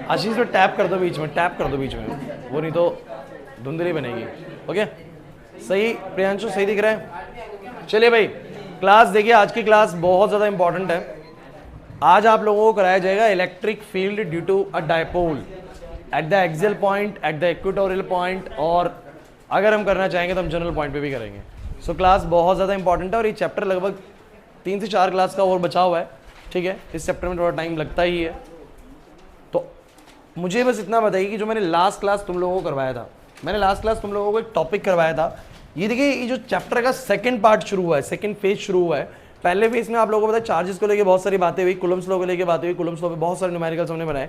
आशीष में टैप कर दो बीच में, टैप कर दो बीच में, वो नहीं तो धुंधली बनेगी। ओके सही प्रियांशु, सही दिख रहा है। चलिए भाई क्लास देखिए, आज की क्लास बहुत ज़्यादा इंपॉर्टेंट है। आज आप लोगों को कराया जाएगा electric field due to a dipole at the axial point, at the equatorial point, और अगर हम करना चाहेंगे तो हम जनरल पॉइंट पे भी करेंगे। सो क्लास बहुत ज़्यादा इंपॉर्टेंट है और ये चैप्टर लगभग 3 से 4 क्लास का और बचा हुआ है। ठीक है, इस चैप्टर में थोड़ा टाइम लगता ही है। तो मुझे बस इतना बताइए कि जो मैंने लास्ट क्लास तुम लोगों को करवाया था, मैंने लास्ट क्लास तुम लोगों को एक टॉपिक करवाया था। ये देखिए, ये जो चैप्टर का सेकंड पार्ट शुरू हुआ है, सेकंड फेज शुरू हुआ है। पहले फेज में आप लोगों को पता है चार्जेस को लेके बहुत सारी बातें हुई, कूलम्स लॉ को लेके बातें हुई, कूलम्स लॉ पे बहुत सारे न्यूमेरिकल्स हमने बनाए,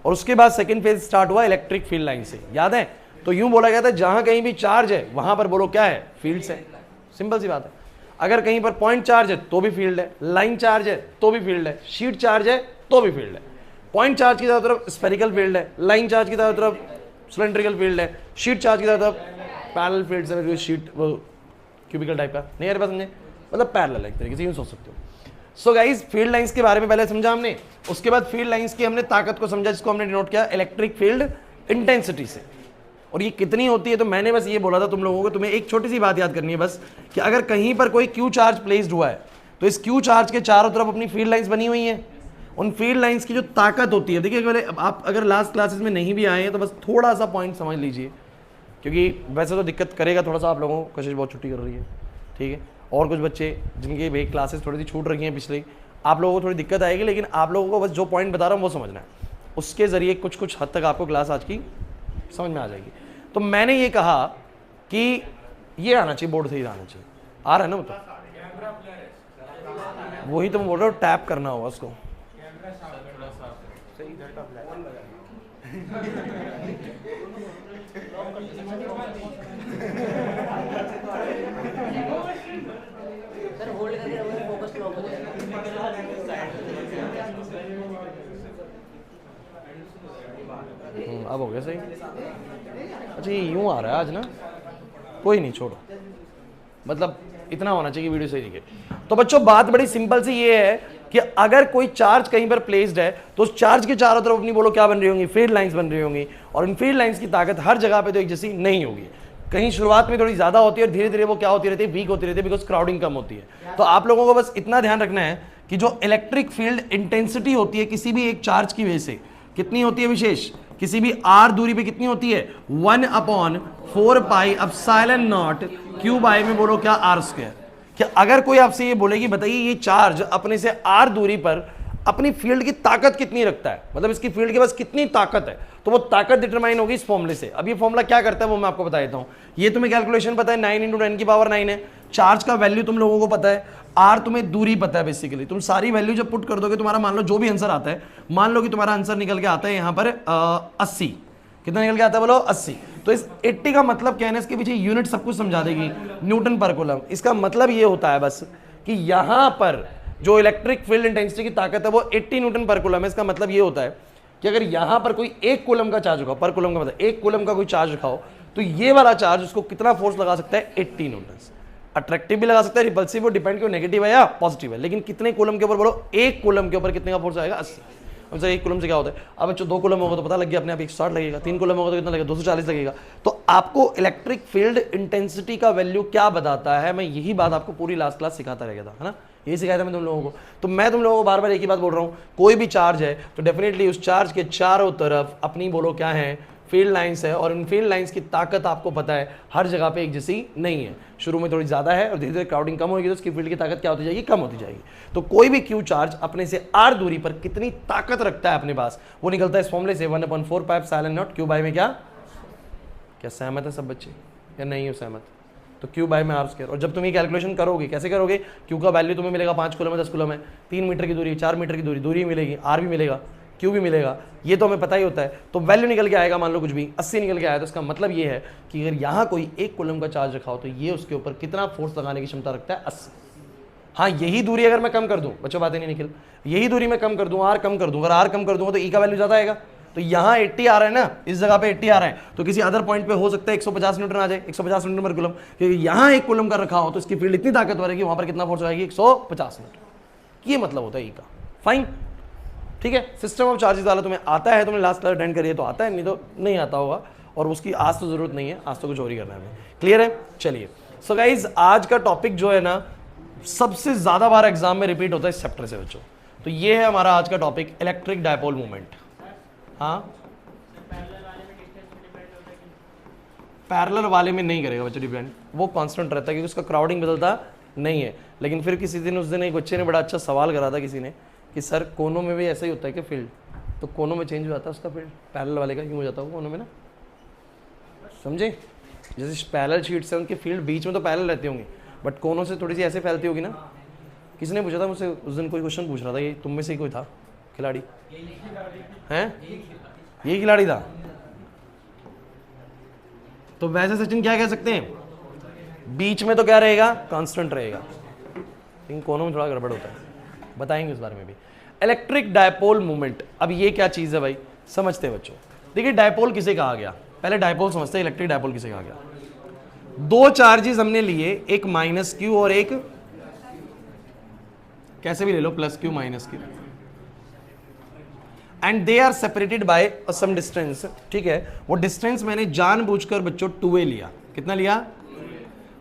और उसके बाद सेकंड फेज स्टार्ट हुआ इलेक्ट्रिक फील्ड लाइन से। याद है? तो यूं बोला गया था जहां कहीं भी चार्ज है वहां पर बोलो क्या है, फील्ड्स है। सिंपल सी बात है। अगर कहीं पर पॉइंट चार्ज है तो भी फील्ड है, लाइन चार्ज है तो भी फील्ड है, शीट चार्ज है तो भी फील्ड है। पॉइंट चार्ज की तरफ स्फेरिकल फील्ड है, लाइन चार्ज की तरफ सिलेंड्रिकल फील्ड है, शीट चार्ज की तरफ पैरेलल फील्ड है, शीट वो क्यूबिकल टाइप का नहीं, यार बात समझे, मतलब पैरेलल है एक तरीके से, यूं सोच सकते हो। सो गाइस फील्ड लाइंस के बारे में पहले समझा हमने, उसके बाद फील्ड लाइंस की हमने ताकत को समझा, जिसको हमने डिनोट किया इलेक्ट्रिक फील्ड इंटेंसिटी से। और ये कितनी होती है, तो मैंने बस ये बोला था तुम लोगों को, तुम्हें एक छोटी सी बात याद करनी है बस, कि अगर कहीं पर कोई क्यू चार्ज प्लेस्ड हुआ है तो इस क्यू चार्ज के चारों तरफ अपनी फील्ड लाइंस बनी हुई हैं। उन फील्ड लाइंस की जो ताकत होती है, देखिए आप अगर लास्ट क्लासेस में नहीं भी आए हैं तो बस थोड़ा सा पॉइंट समझ लीजिए, क्योंकि वैसे तो दिक्कत करेगा थोड़ा सा आप लोगों को, कोशिश बहुत छुट्टी कर रही है। ठीक है, और कुछ बच्चे जिनकी भाई क्लासेस थोड़ी सी छूट रही हैं पिछले, आप लोगों को थोड़ी दिक्कत आएगी, लेकिन आप लोगों को बस जो पॉइंट बता रहा हूँ वो समझना है, उसके ज़रिए कुछ कुछ हद तक आपको क्लास आज की समझ में आ जाएगी। तो मैंने ये कहा कि ये आना चाहिए, बोर्ड से ही आना चाहिए, आ रहा है ना, मतलब वही तो मैं बोल रहा हूँ, टैप करना होगा उसको। अब हो गया सही। अच्छा ये यूं आ रहा है आज ना, कोई नहीं छोड़ो, मतलब इतना होना चाहिए वीडियो सही दिखे। तो बच्चों बात बड़ी सिंपल सी ये है कि अगर कोई चार्ज कहीं पर प्लेस्ड है तो उस चार्ज के चारों तरफ अपनी बोलो क्या बन रही होंगी, फील्ड लाइंस बन रही होंगी, और इन फील्ड लाइंस की ताकत हर जगह पे तो एक जैसी नहीं होगी। कहीं शुरुआत में थोड़ी ज्यादा होती है और धीरे धीरे वो क्या होती रहती है, वीक होती रहती है, बिकॉज क्राउडिंग कम होती है। तो आप लोगों को बस इतना ध्यान रखना है कि जो इलेक्ट्रिक फील्ड इंटेंसिटी होती है किसी भी एक चार्ज की वजह से, कितनी होती है विशेष, किसी भी आर दूरी पे कितनी होती है, 1/4 pi epsilon naught Q by में बोलो क्या, आर स्क्वायर। क्या अगर कोई आपसे ये बोलेगी बताइए ये चार्ज अपने से आर दूरी पर अपनी फील्ड की ताकत कितनी रखता है, मतलब इसकी फील्ड के पास कितनी ताकत है, तो वो ताकत डिटरमाइन होगी इस फॉर्मूले से। अब ये फॉर्मूला क्या करता है वो मैं आपको बता देता हूं। ये तुम्हें कैलकुलेशन पता है, 9 × 10⁹ है। चार्ज का वैल्यू तुम लोगों को पता है, आर तुम्हें दूरी पता है। बेसिकली तुम सारी वैल्यू जब पुट कर दोगे, तुम्हारा मान लो जो भी आंसर आता है, मान लो कि तुम्हारा आंसर निकल के आता है यहाँ पर 80, कितना निकल के आता है बोलो, 80। तो इस 80 का मतलब क्या है, इसके पीछे यूनिट सब कुछ समझा देगी, न्यूटन पर कूलम। इसका मतलब ये होता है बस कि यहां पर जो इलेक्ट्रिक फील्ड इंटेंसिटी की ताकत है वो 80 न्यूटन पर कूलम है। इसका मतलब ये होता है कि अगर यहां पर कोई 1 कूलम का चार्ज रखाओ, पर कूलम का मतलब 1 कूलम का कोई चार्ज रखाओ, तो ये वाला चार्ज उसको कितना फोर्स लगा सकता है, 80 न्यूटन। अट्रैक्टिव भी लगा सकता है, रिपल्सिव, वो डिपेंड क्यों नेगेटिव है या पॉजिटिव है, लेकिन कितने कूलम के ऊपर बोलो, 1 कूलम के ऊपर कितने का फोर्स आएगा, 80। अब सर 1 कूलम से क्या होता है, अब बच्चों 2 कूलम होगा तो पता लग गया अपने आप 160 लगेगा, 3 कूलम होगा तो कितना लगेगा, 240 लगेगा। तो आपको इलेक्ट्रिक फील्ड इंटेंसिटी का वैल्यू क्या बताता है, मैं यही बात आपको पूरी लास्ट क्लास सिखाता रह गया था, है ना, यही सिखाया था मैं तुम लोगों को। तो मैं तुम लोगों को बार बार एक ही बात बोल रहा हूँ, कोई भी चार्ज है तो डेफिनेटली उस चार्ज के चारों तरफ अपनी बोलो क्या है, फील्ड लाइंस है, और इन फील्ड लाइंस की ताकत आपको पता है हर जगह पे एक जैसी नहीं है। शुरू में थोड़ी ज्यादा है और धीरे धीरे क्राउडिंग कम होगी तो उसकी फील्ड की ताकत क्या होती जाएगी, कम होती जाएगी। तो कोई भी क्यू चार्ज अपने से आर दूरी पर कितनी ताकत रखता है अपने पास, वो निकलता है इस फॉर्मूले से, 1/4 pi epsilon naught Q by में क्या सहमत है सब बच्चे या नहीं हो सहमत, तो क्यू बाई में आर स्क्वायर। और जब तुम ये कैलकुलेशन करोगे, कैसे करोगे, क्यू का वैल्यू तुम्हें मिलेगा 5 कूलम है, 10 कूलम है, 3 मीटर की दूरी, 4 मीटर की दूरी मिलेगी, आर भी मिलेगा, क्यू भी मिलेगा, ये तो हमें पता ही होता है। तो वैल्यू निकल के आएगा, मान लो कुछ भी 80 निकल के आया, तो इसका मतलब ये है कि अगर यहाँ कोई 1 कूलम का चार्ज रखा हो तो ये उसके ऊपर कितना फोर्स लगाने की क्षमता रखता है, 80। हाँ यही दूरी अगर मैं कम कर दूं, बच्चों बातें नहीं निकल, यही दूरी मैं कम कर दूं, आर कम कर दूं, अगर आर कम कर दूंगा तो ई का वैल्यू ज्यादा आएगा। तो यहाँ 80 आ रहा है ना, इस जगह पे 80 आ रहा है, तो किसी अदर पॉइंट पे हो सकता है 150 न्यूटन आ जाए, 150 न्यूटन पर कूलम, क्योंकि यहाँ 1 कूलम का रखा हो तो इसकी फील्ड इतनी ताकतवर है कि वहां पर कितना फोर्स आएगी, 150 न्यूटन। ये मतलब होता है ई का। फाइन, ठीक है, सिस्टम ऑफ चार्जेस वाला तुम्हें आता है, तुमने लास्ट क्लास अटेंड करी है तो आता है, नहीं तो नहीं आता होगा, और उसकी आज तो जरूरत नहीं है, आज तो कुछ और ही करना है हमें। क्लियर है? चलिए, सो गाइज आज का टॉपिक जो है ना सबसे ज्यादा बार एग्जाम में रिपीट होता है इस चैप्टर से बच्चों, तो ये है हमारा आज का टॉपिक, इलेक्ट्रिक डायपोल मूवमेंट। हाँ, पैरेलल वाले में नहीं करेगा बच्चों डिपेंड, वो कांस्टेंट रहता है क्योंकि उसका क्राउडिंग बदलता नहीं है। लेकिन फिर किसी दिन उस दिन एक बच्चे ने बड़ा अच्छा सवाल करा था किसी ने कि सर कोनों में भी ऐसा ही होता है कि फील्ड, तो कोनों में चेंज हो जाता है उसका फील्ड, पैरेलल वाले का क्यों हो जाता है कोनों में ना, समझे? जैसे पैरेलल शीट्स हैं उनके फील्ड बीच में तो पैरेलल रहती होंगी, बट कोनों से थोड़ी सी ऐसे फैलती होगी ना। किसी ने पूछा था मुझसे उस दिन, कोई क्वेश्चन पूछ रहा था, ये तुम में से ही कोई था खिलाड़ी हैं, ये खिलाड़ी था। तो वैसे सचिन क्या कह सकते हैं, बीच में तो क्या रहेगा, कांस्टेंट रहेगा, लेकिन कोनों में थोड़ा गड़बड़ होता है, बताएंगे उस बारे में भी। इलेक्ट्रिक डायपोल मूवमेंट, अब ये क्या चीज है भाई, समझते हैं बच्चों। देखिए डायपोल किसे कहा गया, पहले डायपोल समझते हैं, इलेक्ट्रिक डायपोल किसे कहा गया। दो चार्जेस हमने लिए, एक माइनस क्यू और एक कैसे भी ले लो plus q minus q, and they are separated by some distance. ठीक है, वो डिस्टेंस मैंने जानबूझकर बच्चों 2a लिया। कितना लिया?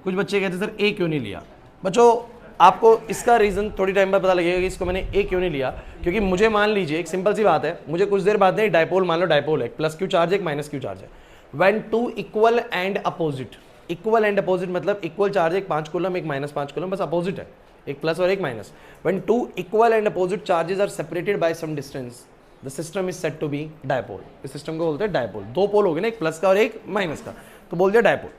कुछ बच्चे कहते सर a क्यों नहीं लिया। बच्चों आपको इसका रीजन थोड़ी टाइम बाद पता लगेगा कि इसको मैंने a क्यों नहीं लिया, क्योंकि मुझे मान लीजिए एक सिंपल सी बात है, मुझे कुछ देर बाद नहीं डायपोल मान लो, डायपोल है, प्लस क्यू चार्ज है, एक माइनस क्यू चार्ज है, when two equal and opposite, equal and opposite मतलब इक्वल चार्ज, एक 5 कूलम एक माइनस 5 कूलम, बस अपोजिट है, एक प्लस और एक minus. When two equal and opposite charges are separated by some distance, the system is said to be dipole. इस system को बोलते हैं डायपोल। दो पोल हो गए ना, एक प्लस का और एक माइनस का, तो बोल दिया डायपोल।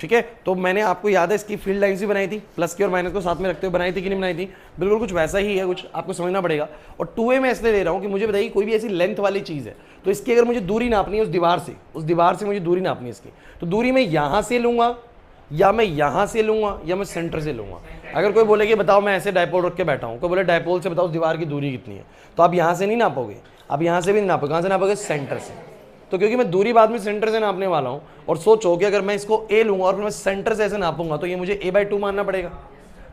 ठीक है, तो मैंने आपको याद है इसकी फील्ड लाइन्स भी बनाई थी, प्लस की और माइनस को साथ में रखते हुए बनाई थी कि नहीं बनाई थी, बिल्कुल कुछ वैसा ही है, कुछ आपको समझना पड़ेगा। और 2a में इसलिए ले रहा हूँ कि मुझे बताइए कोई भी ऐसी लेंथ वाली चीज़ है, तो इसकी अगर मुझे दूरी नापनी है उस दीवार से मुझे दूरी नापनी है इसकी, तो दूरी मैं यहाँ से लूँगा या मैं यहाँ से लूँगा या मैं सेंटर से लूँगा। अगर कोई बोले कि बताओ मैं ऐसे डायपोल रख के बैठा हूँ, कोई बोले डायपोल से बताओ उस दीवार की दूरी कितनी है, तो आप यहाँ से नहीं नापोगे, आप यहाँ से भी नहीं नापोगे, कहाँ से नापोगे? सेंटर से। तो क्योंकि मैं दूरी बाद में सेंटर से नापने वाला हूँ, और सोचो कि अगर मैं इसको a लूँगा और फिर मैं सेंटर से ऐसे नापूंगा तो ये मुझे a/2 मानना पड़ेगा,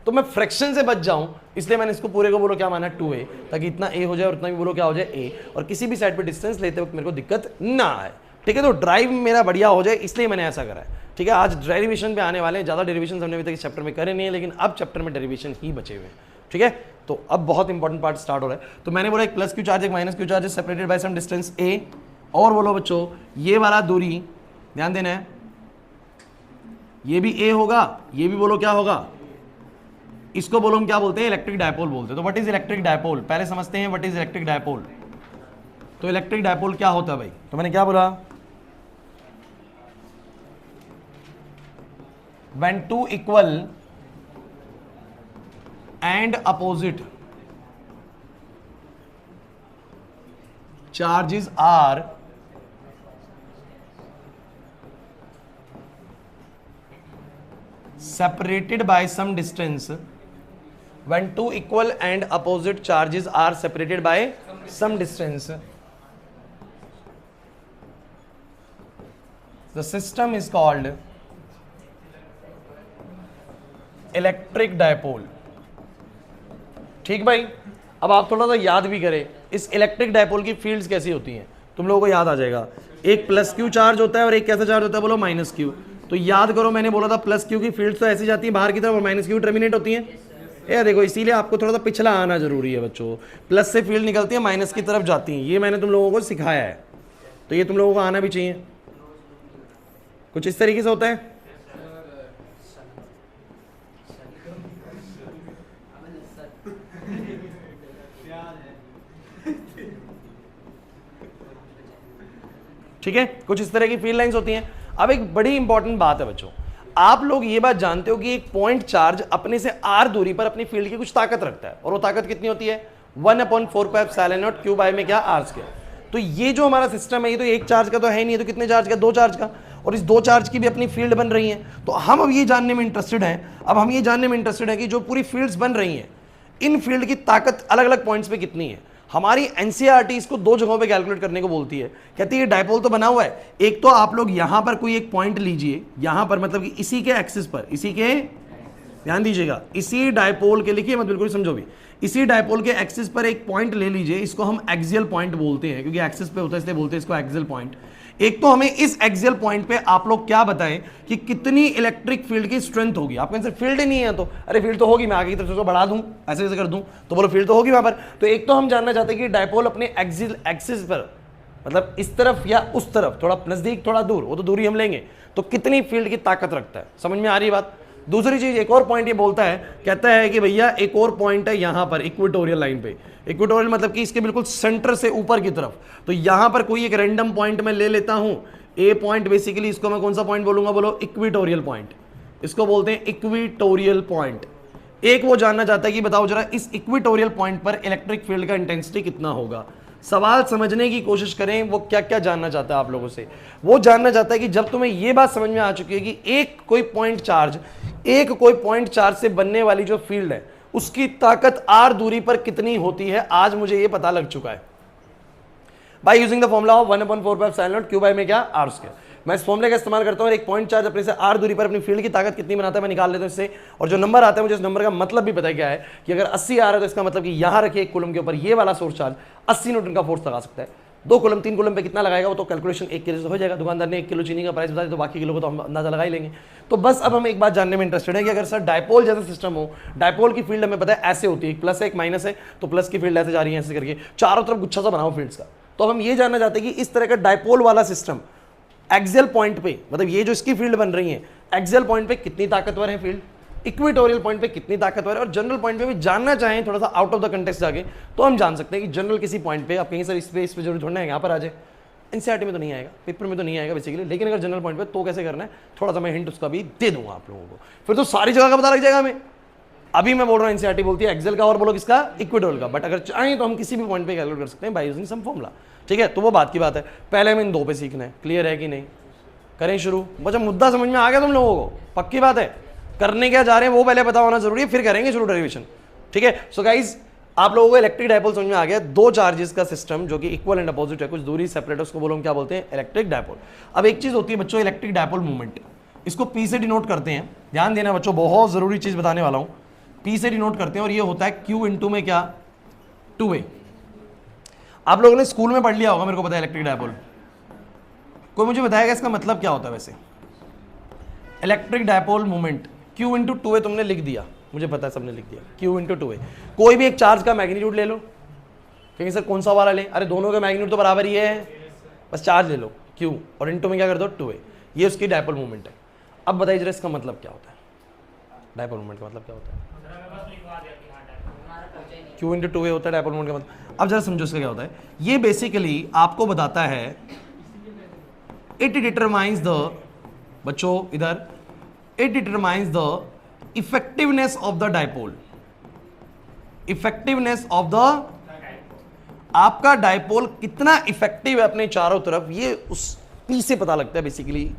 तो मैं फ्रैक्शन से बच जाऊँ, इसलिए मैंने इसको पूरे को बोलो क्या माना, 2a, ताकि इतना a हो जाए और इतना भी बोलो क्या हो जाए a, और किसी भी साइड पर डिस्टेंस लेते वक्त मेरे को दिक्कत ना आए। ठीक है, तो ड्राइव मेरा बढ़िया हो जाए, इसलिए मैंने ऐसा करा है। ठीक है, आज डेरिवेशन पे आने वाले हैं, ज़्यादा डेरिवेशन हमने अभी तक इस चैप्टर में करे नहीं है, लेकिन अब चैप्टर में डेरिवेशन ही बचे हुए हैं। ठीक है, तो अब बहुत इंपॉर्टेंट पार्ट स्टार्ट हो रहा है। तो मैंने बोला एक प्लस क्यू चार्ज एक minus Q charge separated by some distance a, और बोलो बच्चों ये वाला दूरी ध्यान देना है, ये भी a होगा, ये भी बोलो क्या होगा, इसको बोलो हम क्या बोलते हैं, इलेक्ट्रिक डायपोल बोलते हैं। तो व्हाट इज इलेक्ट्रिक डायपोल, पहले समझते हैं व्हाट इज इलेक्ट्रिक डायपोल। तो इलेक्ट्रिक डायपोल क्या होता है भाई, तो मैंने क्या बोला, when two equal and opposite charges are separated by some distance, when two equal and opposite charges are separated by some distance, the system is called electric dipole. ठीक भाई, अब आप थोड़ा सा याद भी करें इस इलेक्ट्रिक डायपोल की फील्ड्स कैसी होती हैं, तुम लोगों को याद आ जाएगा। एक प्लस क्यू चार्ज होता है और एक कैसा चार्ज होता है, बोलो माइनस क्यू। तो याद करो मैंने बोला था प्लस क्यू की फील्ड्स तो ऐसी जाती है बाहर की तरफ और माइनस क्यू टर्मिनेट होती हैं। ये देखो, इसीलिए आपको थोड़ा सा पिछला आना जरूरी है बच्चों, प्लस से फील्ड निकलती है माइनस की तरफ जाती हैं, ये मैंने तुम लोगों को सिखाया है, तो ये तुम लोगों को आना भी चाहिए। कुछ इस तरीके से होता है। ठीक है, कुछ इस तरह की फील्ड लाइंस होती हैं। अब एक बड़ी इंपॉर्टेंट बात है बच्चों, आप लोग ये बात जानते हो कि एक पॉइंट चार्ज अपने से r दूरी पर अपनी फील्ड की कुछ ताकत रखता है, और वो ताकत कितनी होती है, 1/4πε0 क्यू बाय में क्या r²। तो ये जो हमारा सिस्टम है ये तो एक चार्ज का तो है नहीं, तो कितने चार्ज का, 2 चार्ज का, और इस 2 चार्ज की भी अपनी फील्ड बन रही है। तो हम अब ये जानने में इंटरेस्टेड हैं, अब हम ये जानने में इंटरेस्टेड है कि जो पूरी फील्ड्स बन रही हैं इन फील्ड की ताकत अलग अलग पॉइंट्स पे कितनी है। हमारी एनसीईआरटी इसको 2 जगहों पे कैलकुलेट करने को बोलती है, कहती है डायपोल तो बना हुआ है, एक तो आप लोग यहां पर कोई एक पॉइंट लीजिए, यहां पर मतलब कि इसी के एक्सिस पर, इसी के, ध्यान दीजिएगा, इसी डायपोल के, लिखिए मत बिल्कुल समझो भी, इसी डायपोल के एक्सिस पर एक पॉइंट ले लीजिए, इसको हम एक्सियल पॉइंट बोलते हैं, क्योंकि एक्सिस पे होता है इसलिए बोलते हैं इसको एक्सियल पॉइंट। एक तो हमें इस एक्सियल पॉइंट पे आप लोग क्या बताएं कि कितनी इलेक्ट्रिक फील्ड की स्ट्रेंथ होगी। आपके आंसर फील्ड ही नहीं है, तो अरे फील्ड तो होगी, मैं आगे की तरफ से बढ़ा दूं, ऐसे ऐसे कर दूं, तो बोलो फील्ड तो होगी वहां पर। तो एक तो हम जानना चाहते हैं कि डायपोल अपने एक्सियल एक्सिस पर, मतलब इस तरफ या उस तरफ, थोड़ा नजदीक थोड़ा दूर, वो तो दूरी हम लेंगे, तो कितनी फील्ड की ताकत रखता है। समझ में आ रही बात। दूसरी चीज, एक और पॉइंट ये बोलता है, कहता है कि भैया एक और पॉइंट है यहां पर इक्वेटोरियल लाइन पे। इक्वेटोरियल मतलब कि इसके बिल्कुल सेंटर से ऊपर की तरफ। तो यहां पर कोई एक रैंडम पॉइंट मैं ले लेता हूं, ए पॉइंट, बेसिकली इसको मैं कौन सा पॉइंट बोलूंगा, बोलो इक्वेटोरियल पॉइंट। इसको बोलते हैं इक्वेटोरियल पॉइंट। एक वो जानना चाहता है कि बताओ जरा इस इक्वेटोरियल पॉइंट पर इलेक्ट्रिक फील्ड का इंटेंसिटी कितना होगा। सवाल समझने की कोशिश करें, वो क्या क्या जानना चाहता है आप लोगों से। वो जानना चाहता है कि जब तुम्हें ये बात समझ में आ चुकी है कि एक कोई पॉइंट चार्ज से बनने वाली जो फील्ड है उसकी ताकत आर दूरी पर कितनी होती है, आज मुझे ये पता लग चुका है by using the formula of 1/4πε0 q by में क्या r स्क्वायर। मैं इस फॉर्मूले का इस्तेमाल करता हूं और एक पॉइंट चार्ज अपने से आर दूरी पर अपनी फील्ड की ताकत कितनी बनाता है मैं निकाल लेता हूं इससे। और जो नंबर आता है मुझे इस नंबर का मतलब भी पता है क्या है, कि अगर 80 आ रहा है तो इसका मतलब कि यहां रखिए एक कूलम के ऊपर ये वाला सोर्स चार्ज 80 न्यूटन का फोर्स लगा सकता है। 2 कूलम 3 कूलम पे कितना लगाएगा वो तो कैलकुलेशन 1 किलो से हो जाएगा। दुकानदार ने 1 किलो चीनी का प्राइस बता दिया तो बाकी किलो को तो हम अंदाजा लगा ही लेंगे। तो बस अब हम एक बात जानने में इंटरेस्टेड है कि अगर सर डायपोल जैसा सिस्टम हो, डायपोल की फील्ड हमें पता है ऐसे होती है, एक प्लस है एक माइनस है, तो प्लस की फील्ड ऐसे जा रही है ऐसे करके, चारों तरफ गुच्छा सा बनाओ फील्ड्स का। तो हम ये जानना चाहते हैं कि इस तरह का डायपोल वाला सिस्टम एक्सियल पॉइंट पे, मतलब ये जो इसकी फील्ड बन रही है एक्सियल पॉइंट पे कितनी ताकतवर है फील्ड, इक्वेटोरियल पॉइंट पे कितनी ताकतवर है, और जनरल पॉइंट पे भी जानना चाहें थोड़ा सा आउट ऑफ द कंटेक्स्ट जाके, तो हम जान सकते हैं कि जनरल किसी पॉइंट पे आप कहीं सर इस पे जरूर थोड़ा यहाँ पर आ जाए, एनसीईआरटी में तो नहीं आएगा, पेपर में तो नहीं आएगा बेसिकली, लेकिन अगर जनरल पॉइंट पे तो कैसे करना है थोड़ा सा मैं हिंट उसका भी दे दूंगा आप लोगों को, फिर तो सारी जगह का पता लग जाएगा हमें। अभी मैं बोल रहा हूँ एनसीईआरटी बोलती है एक्सेल का और बोलो किसका, इक्वेटोरियल का, बट अगर चाहें तो हम किसी भी पॉइंट पे कैलकुलेट कर सकते हैं बाय यूजिंग सम फॉर्मूला। ठीक है, तो वो बात की बात है। पहले हमें इन 2 पे सीखना है, क्लियर है कि नहीं। करें शुरू, बच्चा मुद्दा समझ में आ गया तुम लोगों को, पक्की बात है। करने क्या जा रहे हैं वो पहले पता होना जरूरी है, फिर करेंगे शुरू डेरिवेशन। ठीक है, सो गाइज आप लोगों को इलेक्ट्रिक डायपोल समझ में आ गया। 2 चार्जेस का सिस्टम जो कि इक्वल एंड अपोजिट है, कुछ दूरी सेपरेट है, उसको बोलो हम क्या बोलते हैं, इलेक्ट्रिक डायपोल। अब एक चीज होती है बच्चों इलेक्ट्रिक डायपोल मूवमेंट, इसको पी से डिनोट करते हैं। ध्यान देना बच्चों, बहुत जरूरी चीज बताने वाला हूं, पी से डिनोट करते हैं और ये होता है क्यू इंटू में क्या, 2a। आप लोगों ने स्कूल में पढ़ लिया होगा, मेरे को पता है इलेक्ट्रिक डायपोल। कोई मुझे बताएगा इसका मतलब क्या होता है वैसे, electric dipole moment Q into 2a तुमने लिख दिया, मुझे पता है सबने लिख दिया Q इंटू 2a। कोई भी एक चार्ज का मैग्नीट्यूड ले लो, कहेंगे सर कौन सा वाला ले, अरे दोनों का मैग्नीट्यूड तो बराबर ही है, बस चार्ज ले लो Q और इंटू में क्या कर दो 2a, ये उसकी डायपोल मोमेंट है। अब बताइए जरा इसका मतलब क्या होता है, डायपोल मोमेंट का मतलब क्या होता है, Q इंटू 2a होता है डायपोल मोमेंट का मतलब। अब जरा समझो इसका क्या होता है, ये बेसिकली आपको बताता है, इट डिटरमाइंस द, बच्चों इधर, it determines the effectiveness of the dipole, effectiveness of the, आपका डायपोल कितना इफेक्टिव है अपने चारों तरफ, ये उस पी से पता लगता है बेसिकली।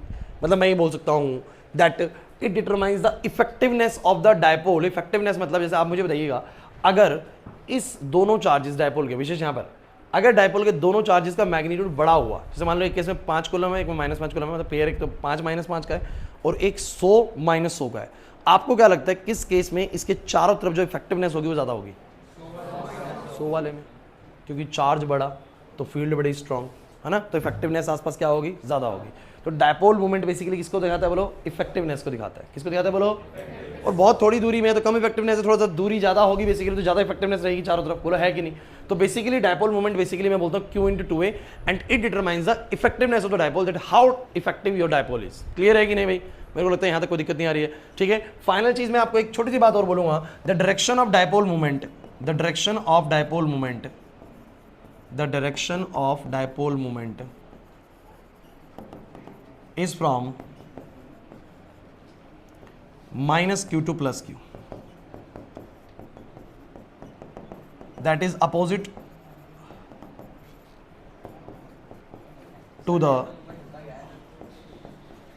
मतलब मैं ये बोल सकता हूं that it determines the effectiveness of the dipole. Effectiveness मतलब जैसे आप मुझे बताइएगा, अगर इस दोनों चार्जेस डायपोल के, विशेष यहां पर अगर डायपोल के दोनों चार्जेस का मैग्नीट्यूड बड़ा हुआ, जैसे मान लो एक केस में 5 कूलम है, एक में -5 कूलम है, मतलब पेयर एक तो 5 - 5 का है और एक 100 - 100 का है, आपको क्या लगता है किस केस में इसके चारों तरफ जो इफेक्टिवनेस होगी वो ज्यादा होगी, 100 वाले में, क्योंकि चार्ज बड़ा तो फील्ड बड़ी स्ट्रॉन्ग है ना, तो इफेक्टिवनेस आसपास क्या होगी, ज्यादा होगी। तो डायपोल मूवमेंट बेसिकली किसको दिखाता है बोलो, इफेक्टिवनेस को दिखाता है। किसको दिखाता है बोलो, और बहुत थोड़ी दूरी में है तो कम इफेक्टिवनेस है, थोड़ा सा दूरी ज्यादा होगी बेसिकली तो ज्यादा इफेक्टिवनेस रहेगी चारों तरफ, बोलो है कि नहीं। तो बेसिकली डायपोल मूवमेंट बेसिकली मैं बोलता हूं Q into 2a and it determines the effectiveness of the dipole, that how effective your dipole is. Clear है कि नहीं भाई, मेरे को लगता है यहां तक कोई दिक्कत नहीं आ रही है। ठीक है, फाइनल चीज मैं आपको एक छोटी सी बात और बोलूंगा, the direction of dipole movement, the direction of dipole movement, the direction of dipole movement is from minus q to plus q, that is opposite to the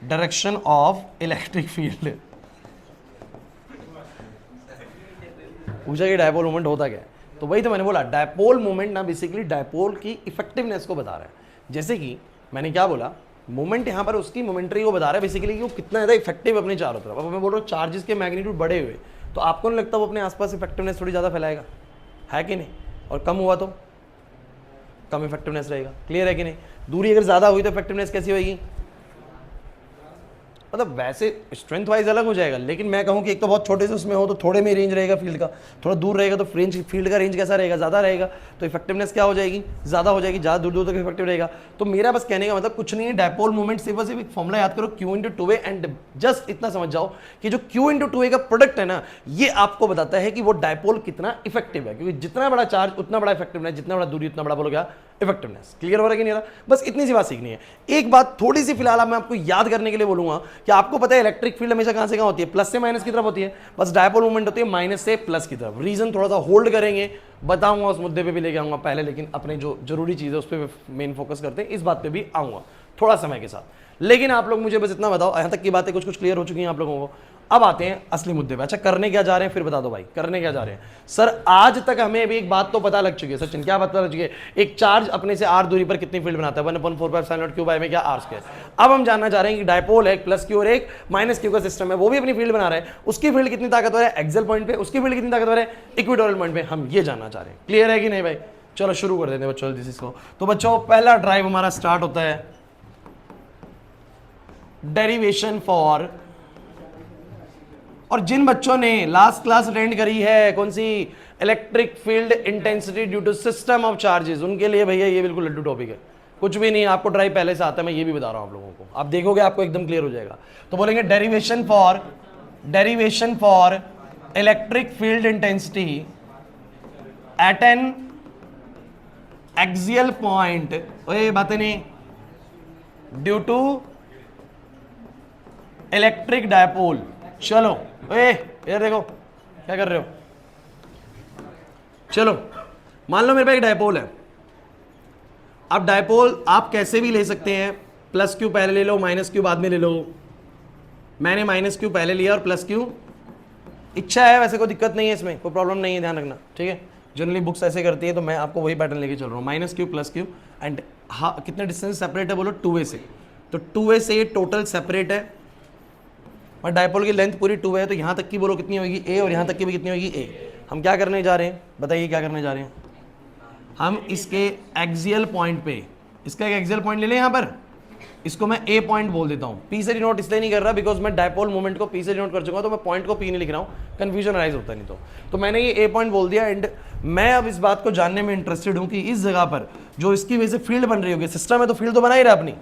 direction of electric field। पूछा कि dipole moment होता क्या है, तो वही तो मैंने बोला, डायपोल मोमेंट ना बेसिकली डायपोल की इफेक्टिवनेस को बता रहा है। जैसे कि मैंने क्या बोला, मोमेंट यहाँ पर उसकी मोमेंटरी को बता रहा है बेसिकली कि वो कितना ज़्यादा इफेक्टिव अपने चारों तरफ। अब मैं बोल रहा हूँ चार्जेस के मैग्नीट्यूड बड़े हुए तो आपको नहीं लगता वो अपने आसपास इफेक्टिवनेस थोड़ी ज़्यादा फैलाएगा, है कि नहीं, और कम हुआ तो कम इफेक्टिवनेस रहेगा। क्लियर है कि नहीं? दूरी अगर ज़्यादा हुई तो इफेक्टिवनेस कैसी होगी? मतलब वैसे स्ट्रेंथ वाइज अलग हो जाएगा, लेकिन मैं कहूँ कि एक तो बहुत छोटे से उसमें हो तो थोड़े में रेंज रहेगा फील्ड का, थोड़ा दूर रहेगा तो फील्ड का रेंज कैसा रहेगा? ज़्यादा रहेगा, तो इफेक्टिवनेस क्या हो जाएगी? ज़्यादा हो जाएगी, ज़्यादा दूर दूर तक इफेक्टिव रहेगा। तो मेरा बस कहने का मतलब कुछ नहीं है, डायपोल मूवमेंट सिर्फ और सिर्फ एक फॉर्मुला याद करो, Q into two A, and just इतना समझ जाओ कि जो Q इंटू टू ए का प्रोडक्ट है ना, ये आपको बताता है कि वो डायपोल कितना इफेक्टिव है, क्योंकि जितना बड़ा चार्ज उतना बड़ा इफेक्टिवनेस, जितना बड़ा दूरी उतना बड़ा बोलो क्या इफेक्टिवनेस। क्लियर हो रहा है कि नहीं रहा? बस इतनी सी बात सीखनी है। एक बात थोड़ी सी फिलहाल मैं आपको याद करने के लिए बोलूंगा कि आपको पता है इलेक्ट्रिक फील्ड हमेशा कहां से कहां होती है? प्लस से माइनस की तरफ होती है। बस डायपोल मूवमेंट होती है माइनस से प्लस की तरफ। रीजन थोड़ा सा होल्ड करेंगे, बताऊंगा, उस मुद्दे पे भी लेके आऊंगा पहले, लेकिन अपने जो जरूरी चीज है उस पर मेन फोकस करते हैं, इस बात पे भी आऊंगा थोड़ा समय के साथ। लेकिन आप लोग मुझे बस इतना बताओ, यहां तक की बातें कुछ कुछ क्लियर हो चुकी हैं आप लोगों को। अब आते हैं असली मुद्दे पे। अच्छा, करने क्या जा रहे हैं फिर बता दो भाई, करने क्या जा रहे हैं? सर आज तक हमें अभी एक बात तो पता लग चुकी है। सचिन क्या पता लग चुकी है? एक चार्ज अपने से r दूरी पर कितनी फील्ड बनाता है? 1/4π क्यू बाय में क्या r स्क्वायर। अब हम जानना चाह रहे हैं कि डायपोल है, प्लस क्यू और एक माइनस क्यू का सिस्टम है, वो भी अपनी फील्ड बना रहा है, उसकी फील्ड कितनी ताकतवर है एक्सियल पॉइंट पे, उसकी फील्ड कितनी ताकतवर है इक्वेटोरियल पॉइंट पे, हम ये जानना चाह रहे हैं। क्लियर है कि नहीं भाई? चलो शुरू कर देते हैं बच्चों जल्दी से इसको। तो बच्चों पहला ड्राइव हमारा स्टार्ट होता है डेरिवेशन फॉर, और जिन बच्चों ने लास्ट क्लास अटेंड करी है कौन सी, electric field intensity due to system of charges, उनके लिए भैया ये बिल्कुल लड्डू टॉपिक है। कुछ भी नहीं, आपको ड्राइव पहले से आता है, मैं ये भी बता रहा हूं आप लोगों को, आप देखोगे आपको एकदम क्लियर हो जाएगा। तो बोलेंगे derivation for electric field intensity eight an axial point, ओए बातें नहीं, ड्यू टू इलेक्ट्रिक डायपोल। चलो इधर देखो क्या कर रहे हो। चलो मान लो मेरे पास एक डायपोल है। अब डायपोल आप कैसे भी ले सकते हैं, प्लस क्यू पहले ले लो, माइनस क्यू बाद में ले लो। मैंने माइनस क्यू पहले लिया और प्लस क्यू इच्छा है, वैसे कोई दिक्कत नहीं है इसमें, कोई प्रॉब्लम नहीं है, ध्यान रखना ठीक है। जनरली बुक्स ऐसे करती है तो मैं आपको वही पैटर्न लेके चल रहा हूँ, minus Q plus Q and कितने डिस्टेंस सेपरेट है बोलो, 2a से। तो 2a से ये टोटल सेपरेट है और डायपोल की लेंथ पूरी 2 है, तो यहाँ तक की बोलो कितनी होगी a, और यहाँ तक की भी कितनी होगी a। हम क्या करने जा रहे हैं बताइए, क्या करने जा रहे हैं? हम इसके एक्सियल पॉइंट पे, इसका एक एक्सियल पॉइंट ले लें यहाँ पर, इसको मैं a पॉइंट बोल देता हूँ। p से डिनोट इसलिए नहीं कर रहा बिकॉज मैं डायपोल मोमेंट को p से डिनोट कर चुका हूँ, तो मैं पॉइंट को p नहीं लिख रहा हूँ, कन्फ्यूजन राइज होता नहीं तो मैंने ये a पॉइंट बोल दिया। एंड मैं अब इस बात को जानने में इंटरेस्टेड हूँ कि इस जगह पर जो इसकी वजह से फील्ड बन रही होगी, सिस्टम है तो फील्ड तो बना ही रहा अपनी,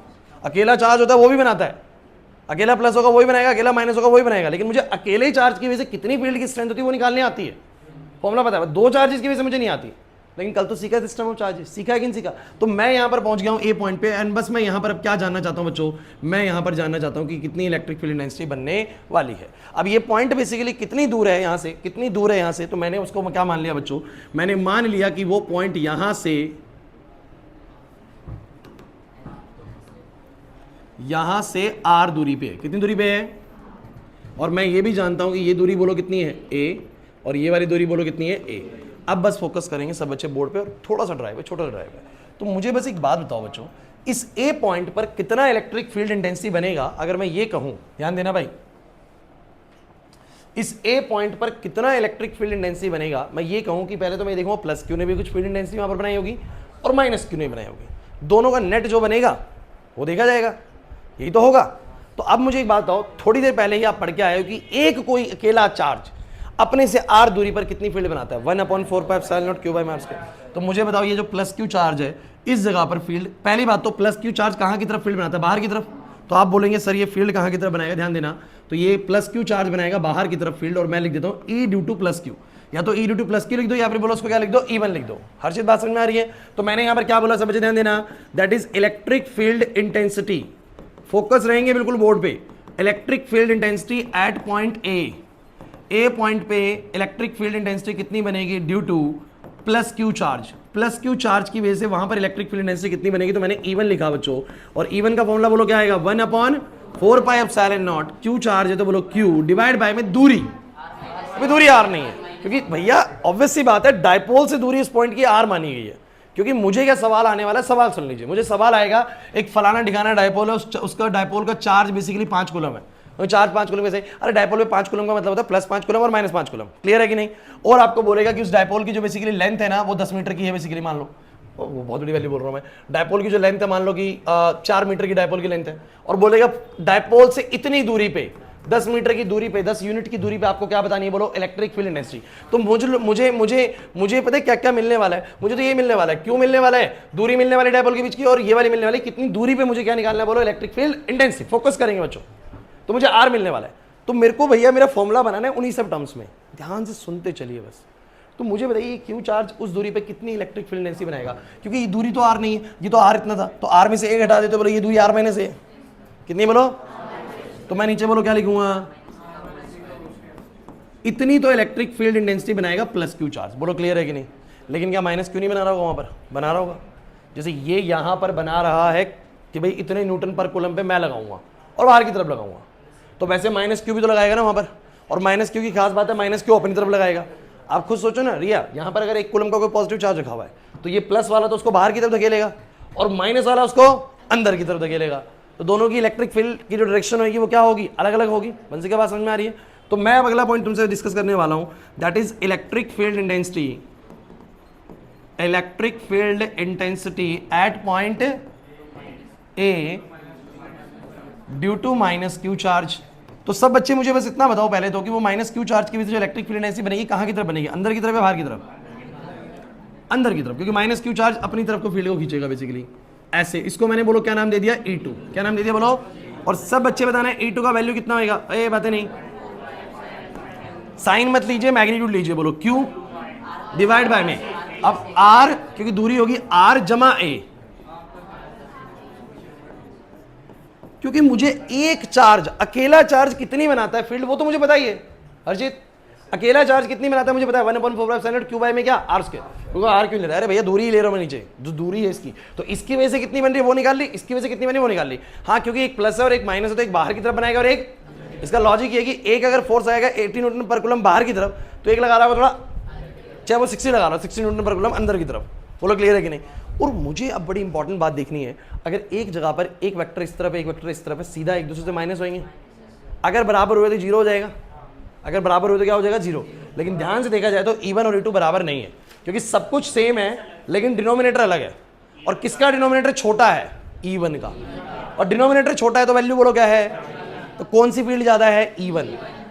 अकेला चार्ज होता है वो भी बनाता है, अकेला प्लस होगा वही बनाएगा, अकेला माइनस होगा वही बनाएगा, लेकिन मुझे अकेले ही चार्ज की वजह से कितनी फील्ड की स्ट्रेंथ होती है वो निकालने आती है, फॉर्मुला पता है। दो चार्जेस की वजह से मुझे नहीं आती, लेकिन कल तो सीखा सिस्टम ऑफ चार्जेस, सीखा है कि नहीं सीखा। तो मैं यहाँ पर पहुंच गया हूँ ए पॉइंट पे, एंड बस मैं यहाँ पर अब क्या जानना चाहता हूँ बच्चों, मैं यहाँ पर जानना चाहता हूँ कि कितनी इलेक्ट्रिक फील्ड इंटेंसिटी बनने वाली है। अब ये पॉइंट बेसिकली कितनी दूर है यहाँ से, कितनी दूर है यहाँ से, तो मैंने उसको क्या मान लिया बच्चों, मैंने मान लिया कि वो पॉइंट यहाँ से आर दूरी पे है। कितनी दूरी पे है? और मैं ये भी जानता हूँ कि ये दूरी बोलो कितनी है ए, और ये वाली दूरी बोलो कितनी है ए। अब बस फोकस करेंगे सब बच्चे बोर्ड पे, और थोड़ा सा ड्राइव है, छोटा सा ड्राइव है। तो मुझे बस एक बात बताओ बच्चों, इस ए पॉइंट पर कितना इलेक्ट्रिक फील्ड इंटेंसिटी बनेगा? अगर मैं ये कहूं, ध्यान देना भाई, इस ए पॉइंट पर कितना इलेक्ट्रिक फील्ड इंटेंसिटी बनेगा, मैं ये कहूं कि पहले तो मैं देखूंगा प्लस क्यू ने भी कुछ फील्ड इंटेंसिटी वहां पर बनाई होगी और माइनस क्यू ने बनाई होगी, दोनों का नेट जो बनेगा वो देखा जाएगा, यही तो होगा। तो अब मुझे एक बात बताओ, थोड़ी देर पहले ही आप पढ़ के आए हो कि एक कोई अकेला चार्ज अपने से आर दूरी पर कितनी फील्ड बनाता है? 1/4π क्यू बाय मास के। तो मुझे बताओ ये जो प्लस क्यू चार्ज है इस जगह पर फील्ड, पहली बात तो प्लस क्यू चार्ज कहाँ की तरफ फील्ड बनाता है? बाहर की तरफ। तो आप बोलेंगे सर ये फील्ड कहाँ की तरफ बनाएगा, ध्यान देना, तो ये प्लस क्यू चार्ज बनाएगा बाहर की तरफ फील्ड, और मैं लिख देता हूँ ई ड्यू टू प्लस क्यू, या तो ई ड्यू टू प्लस क्यू लिख दो, या फिर बोलो उसको क्या लिख दो, E1 लिख दो। हर चीज बात समझ में आ रही है? तो मैंने यहाँ पर क्या बोला, सब ध्यान देना, that is electric field intensity, focus रहेंगे बिल्कुल बोर्ड पे, electric field intensity at point A point पे इलेक्ट्रिक फील्ड इंटेंसिटी कितनी बनेगी? Due two plus Q charge, plus Q charge की वजह से वहां पर इलेक्ट्रिक फील्ड इंटेंसिटी कितनी बनेगी? तो मैंने E1 लिखा बच्चों, और E1 का फॉर्मूला बोलो क्या आएगा? 1/4πε0, क्यू चार्ज है तो बोलो क्यू डिवाइड बाय में दूरी, अभी दूरी आर नहीं है, क्योंकि भैया ऑब्वियस सी बात है डायपोल से दूरी इस पॉइंट की आर मानी गई है। क्योंकि मुझे क्या सवाल आने वाला है, सवाल सुन लीजिए, मुझे सवाल आएगा, एक फलाना ठिकाना डायपोल है, उसका डायपोल का चार्ज बेसिकली 5 कूलम है, तो 4-5 कूलम कैसे, अरे डायपोल में 5 कूलम का मतलब होता है +5 कूलम और -5 कूलम, क्लियर है कि नहीं। और आपको बोलेगा कि उस डायपोल की जो बेसिकली लेंथ है ना वो 10 मीटर की है बेसिकली, मान लो, वो बहुत बड़ी वैल्यू बोल रहा हूँ मैं, डायपोल की जो लेंथ है मान लो कि 4 मीटर की डायपोल की लेंथ है, और बोलेगा डायपोल से इतनी दूरी पे 10 मीटर की दूरी पे 10 यूनिट की दूरी पे आपको क्या बतानी है, बोलो इलेक्ट्रिक फील्ड इंटेंसिटी। तो मुझे पता है क्या क्या मिलने वाला है, मुझे तो ये मिलने वाला है, क्यों मिलने वाला है, दूरी मिलने वाली डायपोल के बीच की, और ये वाली मिलने वाली, कितनी दूरी पे मुझे क्या निकालना है, बोलो इलेक्ट्रिक फील्ड इंटेंसिटी। फोकस करेंगे बच्चों, तो मुझे आर मिलने वाला है। तो मेरे को भैया मेरा फॉर्मूला बनाना है उन्हीं सब टर्म्स में, ध्यान से सुनते चलिए बस। तो मुझे बताइए क्यू चार्ज उस दूरी पे कितनी इलेक्ट्रिक फील्ड इंटेंसिटी बनाएगा, क्योंकि ये दूरी तो आर नहीं है, ये तो आर इतना था, तो आर में से एक हटा देते, बोलो ये दूरी आर माइनस ए, कितनी बोलो, तो मैं नीचे बोलो क्या लिखूंगा, इतनी तो इलेक्ट्रिक फील्ड इंटेंसिटी बनाएगा प्लस क्यू चार्ज। बोलो क्लियर है कि नहीं। लेकिन क्या माइनस क्यू नहीं बना रहा होगा, वहां पर बना रहा होगा। जैसे ये यहां पर बना रहा है कि भाई इतने न्यूटन पर कूलम पे मैं लगाऊंगा और बाहर की तरफ लगाऊंगा, तो वैसे माइनस क्यू भी तो लगाएगा ना वहां पर, और माइनस क्यू की खास बात है माइनस क्यू अपनी तरफ लगाएगा। आप खुद सोचो ना रिया, यहां पर अगर एक कूलम का कोई पॉजिटिव चार्ज रखा हुआ है तो ये प्लस वाला तो उसको बाहर की तरफ धकेलेगा और माइनस वाला उसको अंदर की तरफ धकेलेगा, तो दोनों की इलेक्ट्रिक फील्ड की जो डायरेक्शन होगी वो क्या होगी, अलग अलग होगी। बन से क्या बात समझ में आ रही है। तो मैं अब अगला पॉइंट तुमसे डिस्कस करने वाला हूं, that is electric field intensity, electric field intensity at point A due to minus Q charge. तो सब बच्चे मुझे बस इतना बताओ पहले तो कि वो माइनस क्यू चार्ज की वजह से जो इलेक्ट्रिक फील्ड इंटेंसिटी बनेगी कहां की तरफ बनेगी, अंदर की तरफ या बाहर की तरफ, अंदर की तरफ, क्योंकि माइनस क्यू चार्ज अपनी तरफ को फील्ड को खींचेगा बेसिकली ऐसे। इसको मैंने बोलो क्या नाम दे दिया, E2, क्या नाम दे दिया बोलो। और सब बच्चे बताना है E2 का वैल्यू कितना होगा, ये बातें नहीं, साइन मत लीजिए, मैग्नीट्यूड लीजिए, बोलो Q डिवाइड बाय में, अब R क्योंकि दूरी होगी R जमा A, क्योंकि मुझे एक चार्ज, अकेला चार्ज कितनी बनाता है फील्ड वो तो मुझे बताइए हरजीत, अकेला चार्ज कितनी बनाता है मुझे पता है, 1/4 क्यू बाय में क्या R स्क्वायर, क्योंकि R क्यों ले रहा है, अरे भैया दूरी ही ले रहा हूं मैं नीचे, जो दूरी है इसकी, तो इसकी वजह से कितनी बन रही है वो निकाल ली, इसकी वजह से कितनी बनी वो निकाल ली। हाँ क्योंकि एक प्लस है और एक माइनस है, तो एक बाहर की तरफ बनाएगा और एक, इसका लॉजिक ये कि एक अगर फोर्स आएगा 80 न्यूटन पर कूलम बाहर की तरफ, तो एक लगा रहा है थोड़ा, चाहे वो 60 लगा रहा है 60 न्यूटन पर कूलम अंदर की तरफ। बोलो क्लियर है कि नहीं। और मुझे अब बड़ी इंपॉर्टेंट बात देखनी है, अगर एक जगह पर एक वेक्टर इस तरफ एक वेक्टर इस तरफ है, सीधा एक दूसरे से माइनस होंगे, अगर बराबर हुए तो जीरो हो जाएगा, अगर बराबर हुए तो क्या हो जाएगा, जीरो। लेकिन ध्यान से देखा जाए तो E1 और E2 बराबर नहीं है, क्योंकि सब कुछ सेम है लेकिन डिनोमिनेटर अलग है। और किसका डिनोमिनेटर छोटा है, E1 का, और डिनोमिनेटर छोटा है तो वैल्यू बोलो क्या है, तो कौन सी फील्ड ज्यादा है, E1।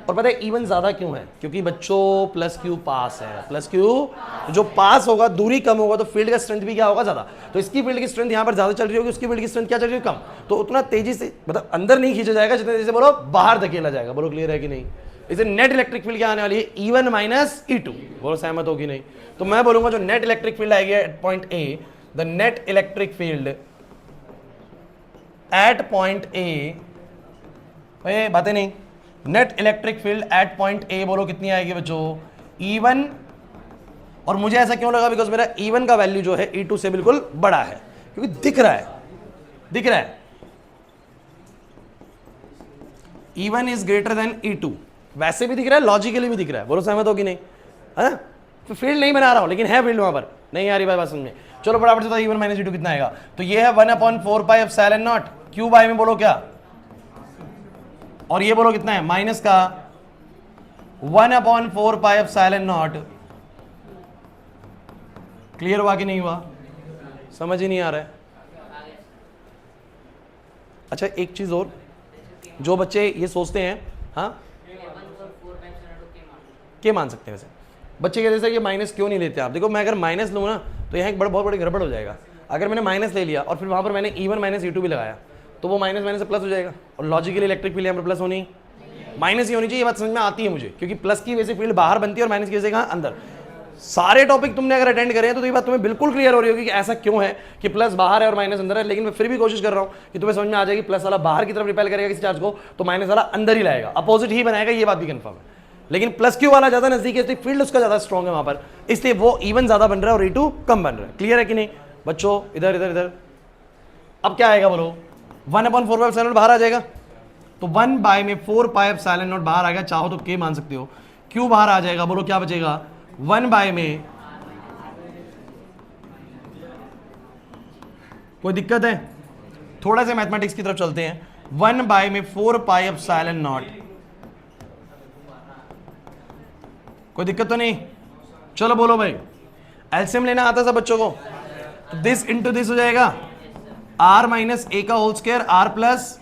और पता है E1 ज्यादा क्यों है, क्योंकि बच्चों प्लस क्यू पास है, प्लस क्यू जो पास होगा, दूरी कम होगा तो फील्ड का स्ट्रेंथ भी क्या होगा, ज्यादा। तो इसकी फील्ड की स्ट्रेंथ यहाँ पर ज्यादा चल रही होगी, उसकी फील्ड की स्ट्रेंथ क्या चल रही है, कम, तो उतना तेजी से मतलब अंदर नहीं खींचा जाएगा जितने तेजी से बोलो बाहर धकेला जाएगा। बोलो क्लियर है कि नहीं। इसे नेट इलेक्ट्रिक फील्ड क्या आने वाली है, E1 माइनस E2। बोलो सहमत होगी नहीं। तो मैं बोलूंगा जो नेट इलेक्ट्रिक फील्ड आएगी at point A, the net electric field at point A, बातें नहीं, net electric field at point A बोलो कितनी आएगी बच्चों, E1। और मुझे ऐसा क्यों लगा, बिकॉज मेरा E1 का वैल्यू जो है E2 से बिल्कुल बड़ा है, क्योंकि दिख रहा है E1 is greater than E2, वैसे भी दिख रहा है, लॉजिकली भी दिख रहा है। बोलो सहमत हो कि नहीं, है ना। तो फील्ड नहीं बना रहा हूं लेकिन है फील्ड वहां पर, नहीं आ रही बात समझ में। चलो फटाफट से E1 माइनस E2 कितना आएगा, तो ये है 1/4 pi epsilon naught Q by में बोलो क्या, और ये बोलो कितना है माइनस का 1/4 पाई एप्सिलॉन नॉट। क्लियर हुआ कि नहीं हुआ, समझ ही नहीं आ रहा है। अच्छा एक चीज और, जो बच्चे ये सोचते हैं, हाँ क्या मान सकते हैं वैसे बच्चे कहते हैं ये माइनस क्यों नहीं लेते आप। देखो मैं अगर माइनस लूँ ना तो यहाँ एक बहुत बड़ी गड़बड़ हो जाएगा। अगर मैंने माइनस ले लिया और फिर वहाँ पर मैंने E1 माइनस E2 भी लगाया तो वो माइनस माइनस से प्लस हो जाएगा, और लॉजिकली इलेक्ट्रिक फील्ड यहाँ पर प्लस होनी, माइनस ही होनी चाहिए। ये बात समझ में आती है मुझे, क्योंकि प्लस की वजह से फील्ड बाहर बनती है और माइनस की वजह से कहाँ अंदर। सारे टॉपिक तुमने अगर अटेंड करे हैं तो ये बात तुम्हें बिल्कुल क्लियर हो रही होगी कि ऐसा क्यों है कि प्लस बाहर है और माइनस अंदर है। लेकिन मैं फिर भी कोशिश कर रहा हूँ कि तुम्हें समझ में आ जाएगी, प्लस वाला बाहर की तरफ रिपेल करेगा किसी चार्ज को तो माइनस वाला अंदर ही लाएगा, अपोजिट ही बनाएगा, ये बात भी कंफर्म है। लेकिन प्लस क्यू वाला ज्यादा नजदीक है, फील्ड उसका ज्यादा स्ट्रॉन्ग है वहां पर, इसलिए वो E1 ज्यादा बन रहा है और E2 कम बन रहा है। क्लियर है कि नहीं बच्चों, इधर इधर इधर। अब क्या आएगा बोलो, 1/4 पाई एप्सिलॉन नॉट बाहर आ जाएगा, तो 1/4 पाई एप्सिलॉन नॉट बाहर आ गया, चाहो तो के मान सकते हो, क्यू बाहर आ जाएगा, बोलो क्या बचेगा 1 में। कोई दिक्कत है, थोड़ा सा मैथमेटिक्स की तरफ चलते हैं। 1 बाय में 4 पाई एप्सिलॉन नॉट। कोई दिक्कत तो नहीं? चलो बोलो भाई, एलसीएम लेना आता सब बच्चों को? तो दिस इंटू दिस हो जाएगा r माइनस ए का होल स्क्वायर r प्लस,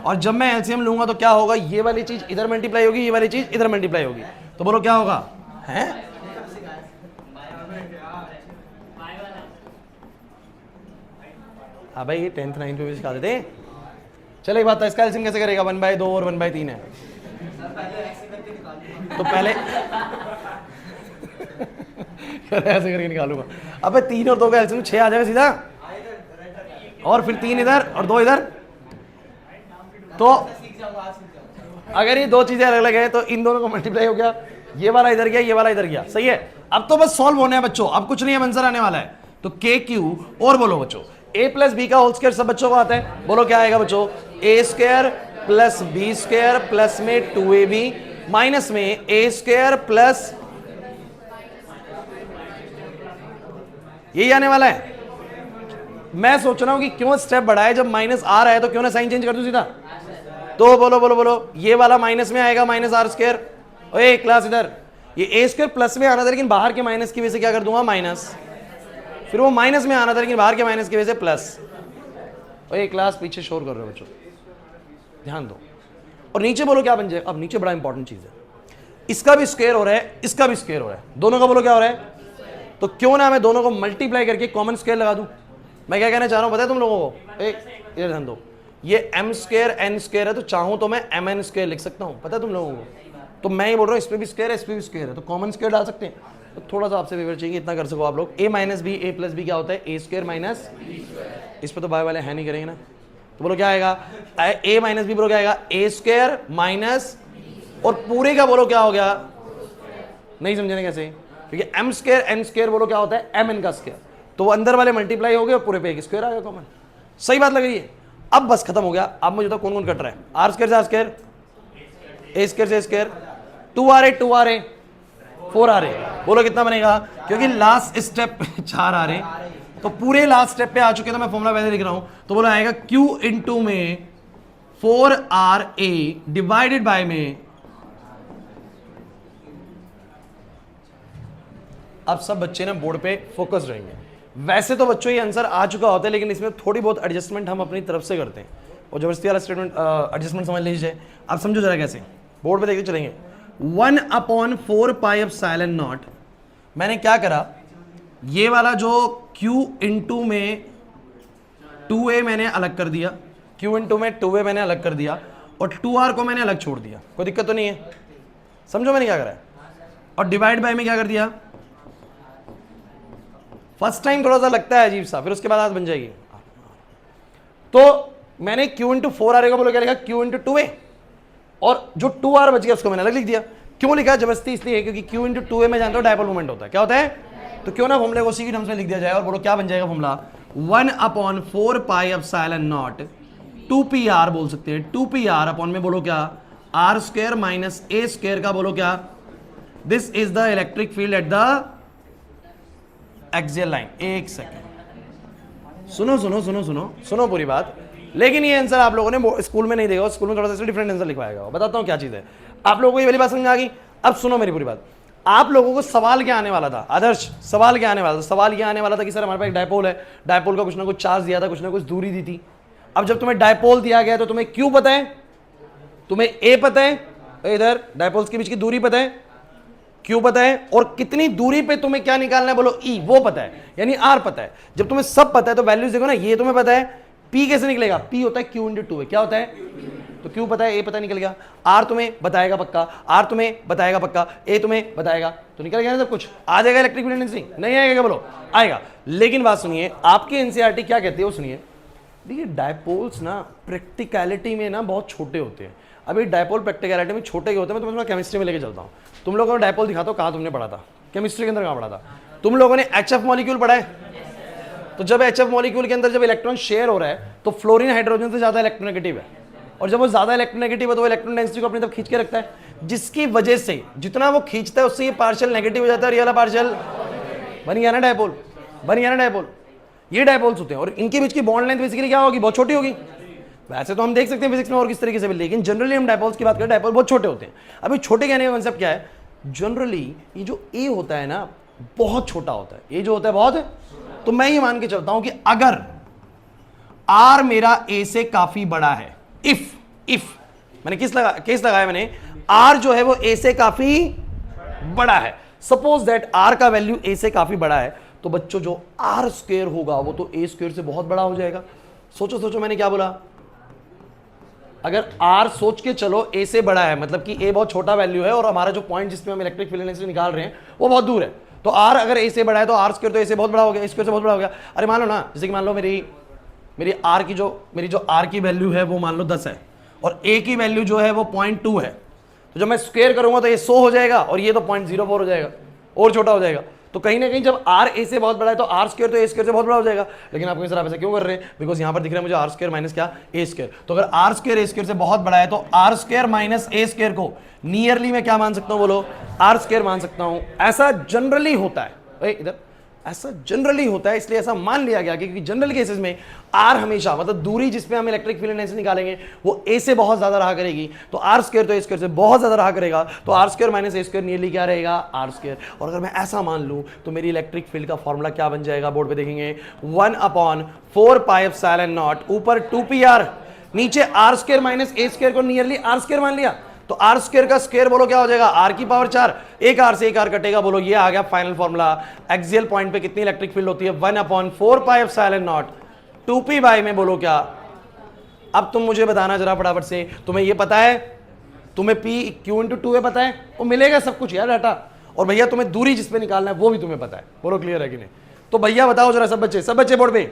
और जब मैं एलसीएम लूंगा तो क्या होगा, ये वाली चीज इधर मल्टीप्लाई होगी, ये वाली चीज इधर मल्टीप्लाई होगी, तो बोलो क्या होगा? है हाँ भाई, ये 10th 9th में भी सिखा देते। चलो एक बात था, इसका एलसीएम कैसे करेगा? 1/2 और 1/3 है, तो पहले ऐसे करके निकालूंगा। अबे 3 और 2 का एलसीएम 6 आ जाएगा सीधा, और फिर 3 इधर और 2 इधर। तो अगर ये दो चीजें अलग अलग है तो इन दोनों को मल्टीप्लाई हो गया, ये वाला इधर गया, ये वाला इधर गया, सही है। अब तो बस सॉल्व होने हैं बच्चों, अब कुछ नहीं है, आंसर आने वाला है। तो के क्यू, और बोलो बच्चों a प्लस बी का होल स्क्वायर सब बच्चों को आता है, बोलो क्या आएगा बच्चों? A square plus b square plus में 2ab माइनस में ए स्क्वायर प्लस, यही आने वाला है। मैं सोच रहा हूं कि क्यों स्टेप बढ़ाए, जब माइनस आ रहा है तो क्यों ना साइन चेंज कर दूं सीधा। तो बोलो बोलो बोलो, ये वाला माइनस में आएगा, माइनस आर स्क्वायर। ओए क्लास इधर, ये ए स्क्वायर प्लस में आना था लेकिन बाहर के माइनस की वजह से क्या कर दूंगा? माइनस। फिर वो माइनस में आना था लेकिन बाहर के माइनस की वजह से प्लस। ओए क्लास पीछे शोर कर रहे हो बच्चों, ध्यान दो। और नीचे बोलो क्या बन जाएगा? अब नीचे बड़ा इंपॉर्टेंट चीज है, इसका भी स्क्वायर हो रहा है, इसका भी स्क्वायर हो रहा है, दोनों का बोलो क्या हो रहा है? तो क्यों ना मैं दोनों को मल्टीप्लाई करके कॉमन स्क्वायर लगा दूं। मैं क्या कहना चाह रहा हूं पता है तुम लोगों को? ये ध्यान दो, ये m स्क्वायर n स्क्वायर है, तो चाहूं तो मैं mn स्क्वायर लिख सकता हूं, पता है तुम लोगों को? तो मैं ये बोल रहा हूं इसमें भी स्क्वायर है, इसमें भी स्क्वायर है, तो कॉमन स्क्वायर डाल सकते हैं। तो थोड़ा सा आपसे फेवर चाहिए, इतना कर सको आप लोग। a minus B, a plus B क्या होता है? ए स्क्वायर माइनस, इस पर तो बाय वाले है नहीं करेंगे ना, तो बोलो क्या आएगा? a माइनस बी बोलो क्या आएगा? ए स्क्वायर माइनस, और पूरे का बोलो क्या हो गया? नहीं समझे कैसे? क्योंकि m स्क्वायर n स्क्वायर बोलो क्या होता है? mn का स्क्वायर, तो वो अंदर वाले मल्टीप्लाई हो गए और पूरे पे एक स्क्वायर आएगा कॉमन। सही बात लग रही है? अब बस खत्म हो गया। अब मुझे तो कौन कौन कट रहा है? आर स्क्वायर से आर स्क्वायर, ए स्क्वायर से स्क्वायर, 2r 4r, बोलो कितना बनेगा? क्योंकि लास्ट स्टेप 4r, तो पूरे लास्ट स्टेप पे आ चुके, तो मैं फॉर्मूला पहले लिख रहा हूं, तो बोलो आएगा q इंटू में 4ra डिवाइडेड बाय में, अब सब बच्चे ना बोर्ड पे फोकस रहेंगे। वैसे तो बच्चों ये आंसर आ चुका होता है, लेकिन इसमें थोड़ी बहुत एडजस्टमेंट हम अपनी तरफ से करते हैं, और जबरदस्ती वाला स्टेटमेंट एडजस्टमेंट समझ लीजिए। अब समझो जरा कैसे, बोर्ड पे देखते चलेंगे। 1/4 पाई एप्सिलॉन नॉट, मैंने क्या करा, ये वाला जो q इंटू में 2a मैंने अलग कर दिया, q इंटू में 2a मैंने अलग कर दिया, और 2r को मैंने अलग छोड़ दिया। कोई दिक्कत तो नहीं है? समझो मैंने क्या करा है। और डिवाइड बाय में क्या कर दिया? फर्स्ट टाइम थोड़ा सा लगता है अजीब सा, फिर उसके बाद आदत बन जाएगी। तो मैंने q इंटू 4r को बोलो क्या लिखा? q इंटू 2a, और जो 2r बच गया उसको मैंने अलग लिख दिया। क्यों लिखा? जबरदस्ती इसलिए क्योंकि q इंटू 2a में जानते हो डायपोल मोमेंट होता है। क्या होता है? तो क्यों ना फॉर्मूले को उसी की टर्म्स में लिख दिया जाए, और बोलो क्या बन जाएगा formula? 1/4 pi epsilon not 2pr बोल सकते हैं, 2pr अपॉन में बोलो क्या? r square minus a square का बोलो क्या? This is the electric field eight the axial line. एक सेकंड, सुनो सुनो सुनो सुनो सुनो पूरी बात। लेकिन ये आंसर आप लोगों ने स्कूल में नहीं देखा, स्कूल में थोड़ा सा डिफरेंट आंसर लिखवाएगा। बताता हूँ क्या चीज है, आप लोगों को ये वाली बात समझ आ गई। अब सुनो मेरी पूरी बात। आप लोगों को सवाल क्या आने वाला था? आदर्श सवाल क्या आने वाला था? सवाल ये आने वाला था कि सर हमारे पास एक डायपोल है, डायपोल का कुछ ना कुछ चार्ज दिया था, कुछ ना कुछ दूरी दी थी। अब जब तुम्हें डायपोल दिया गया तो तुम्हें क्यू पता है, तुम्हें ए पता है, इधर डायपोल्स के बीच की दूरी पता है, क्यू पता है, और कितनी दूरी पे तुम्हें क्या निकालना है बोलो? ई, वो पता है, यानी आर पता है। जब तुम्हें सब पता है तो वैल्यूज देखो ना, ये तुम्हें पता है, पी कैसे निकलेगा? पी होता है क्यू इंटू 2 है। क्या होता है? तो क्यू पता है, ए पता निकल गया। आर तुम्हें बताएगा पक्का, आर तुम्हें बताएगा पक्का, ए तुम्हें बताएगा, तो निकल गया ना सब कुछ। आ जाएगा इलेक्ट्रिक फील्ड डेंसिटी? नहीं आएगा क्या बोलो? आएगा। लेकिन बात सुनिए, आपकी एनसीईआरटी क्या कहती है वो सुनिए। देखिए डायपोल्स ना प्रैक्टिकलिटी में ना बहुत छोटे होते हैं। अभी डायपोल प्रैक्टिकलिटी में छोटे के होते हैं। मैं तुम्हें केमिस्ट्री में लेके चलता हूँ। तुम लोगों ने डायपोल दिखा, तो कहाँ तुमने पढ़ा था? केमिस्ट्री के अंदर कहाँ पढ़ा था? तुम लोगों ने एचएफ मॉलिक्यूल पढ़ा है? तो जब एचएफ मॉलिक्यूल के अंदर जब इलेक्ट्रॉन शेयर हो रहा है तो फ्लोरीन हाइड्रोजन से ज्यादा इलेक्ट्रोनेगेटिव है, और जब वो ज्यादा इलेक्ट्रोनेगेटिव है तो वो इलेक्ट्रॉन डेंसिटी को अपनी तरफ खींच के रखता है, जिसकी वजह से जितना वो खींचता है उससे ये पार्शियल नेगेटिव हो जाता है, और ये वाला पार्शियल बन गया ना डायपोल, बन गया ना डायपोल। ये डायपोल्स होते हैं, और इनके बीच की बॉन्ड लेंथ बेसिकली क्या होगी? बहुत छोटी होगी। वैसे तो हम देख सकते हैं फिजिक्स में और किस तरीके से भी, लेकिन जनरली हम डायपोल्स की बात करें, डायपोल बहुत छोटे होते हैं। अभी छोटे कहने का कंसेप्ट क्या है, जनरली ये जो ए होता है ना बहुत छोटा होता है, ये जो होता है बहुत है। तो मैं ये मान के चलता हूं कि अगर आर मेरा ए से काफी बड़ा है, इफ मैंने केस लगाया मैंने, आर जो है वो ए से काफी बड़ा है, सपोज दैट आर का वैल्यू ए से काफी बड़ा है, तो बच्चों जो आर स्क्वायर होगा वो तो ए स्क्वायर से बहुत बड़ा हो जाएगा। सोचो मैंने क्या बोला, अगर आर सोच के चलो ए से बड़ा है, मतलब कि ए बहुत छोटा वैल्यू है और हमारा जो पॉइंट जिसमें हम इलेक्ट्रिक फील्ड एनर्जी निकाल रहे हैं वो बहुत दूर है, तो आर अगर ए से बड़ा है तो आर स्क्वायर तो ए से बहुत बड़ा हो गया, ए स्क्वायर से बहुत बड़ा हो गया। अरे मान लो ना, जैसे कि मान लो मेरी आर की जो आर की वैल्यू है वो मान लो 10 है और ए की वैल्यू जो है वो 0.2 है, तो जब मैं स्क्वायर करूंगा तो ये 100 हो जाएगा और ये तो 0.04 हो जाएगा और छोटा हो जाएगा। तो कहीं ना कहीं जब आर ए से बहुत बड़ा है तो आर स्क्वायर तो ए स्क्वायर से बहुत बड़ा हो जाएगा। लेकिन आप सर आप ऐसा क्यों कर रहे हैं, बिकॉज यहां पर दिख रहा है मुझे आर स्क्वायर माइनस क्या ए स्क्वायर, तो अगर आर स्क्वायर ए स्क्वायर से बहुत बड़ा है तो R square minus A square को नियरली मैं क्या मान सकता हूं, बोलो आर स्क्वायर मान सकता हूं। ऐसा जनरली होता है, इधर ऐसा जनरली होता है, इसलिए ऐसा मान लिया गया क्योंकि जनरल केसेस में आर हमेशा, मतलब दूरी जिसपे हम इलेक्ट्रिक फील्ड एनर्जी निकालेंगे वो ए से बहुत ज्यादा रहा करेगी, तो आर स्क्वायर तो ए स्क्वायर से बहुत ज्यादा रहा करेगा, तो R square minus A square nearly क्या रहेगा, आर स्क्वायर। और अगर मैं ऐसा मान लूं तो मेरी इलेक्ट्रिक फील्ड का फॉर्मूला क्या बन जाएगा, बोर्ड पे देखेंगे 1/4πε0, ऊपर 2πr, नीचे R square minus A square को नियरली आर स्क्वायर मान लिया, तो आर स्क्वायर का स्क्वायर बोलो क्या हो जाएगा, आर की पावर 4, एक आर से एक आर कटेगा, बोलो ये आ गया फाइनल फॉर्मूला। एक्सियल पॉइंट पे कितनी इलेक्ट्रिक फील्ड होती है, 1/4πε0 2p बाय में, बोलो क्या। अब तुम मुझे बताना जरा फटाफट से, तुम्हें ये पता है, तुम्हें p q × 2 है पता है, वो मिलेगा सब कुछ यार डाटा, और भैया तुम्हें दूरी जिसपे निकालना है वो भी तुम्हें पता है, बोलो क्लियर है कि नहीं। तो भैया बताओ जरा सब बच्चे बोर्ड पे,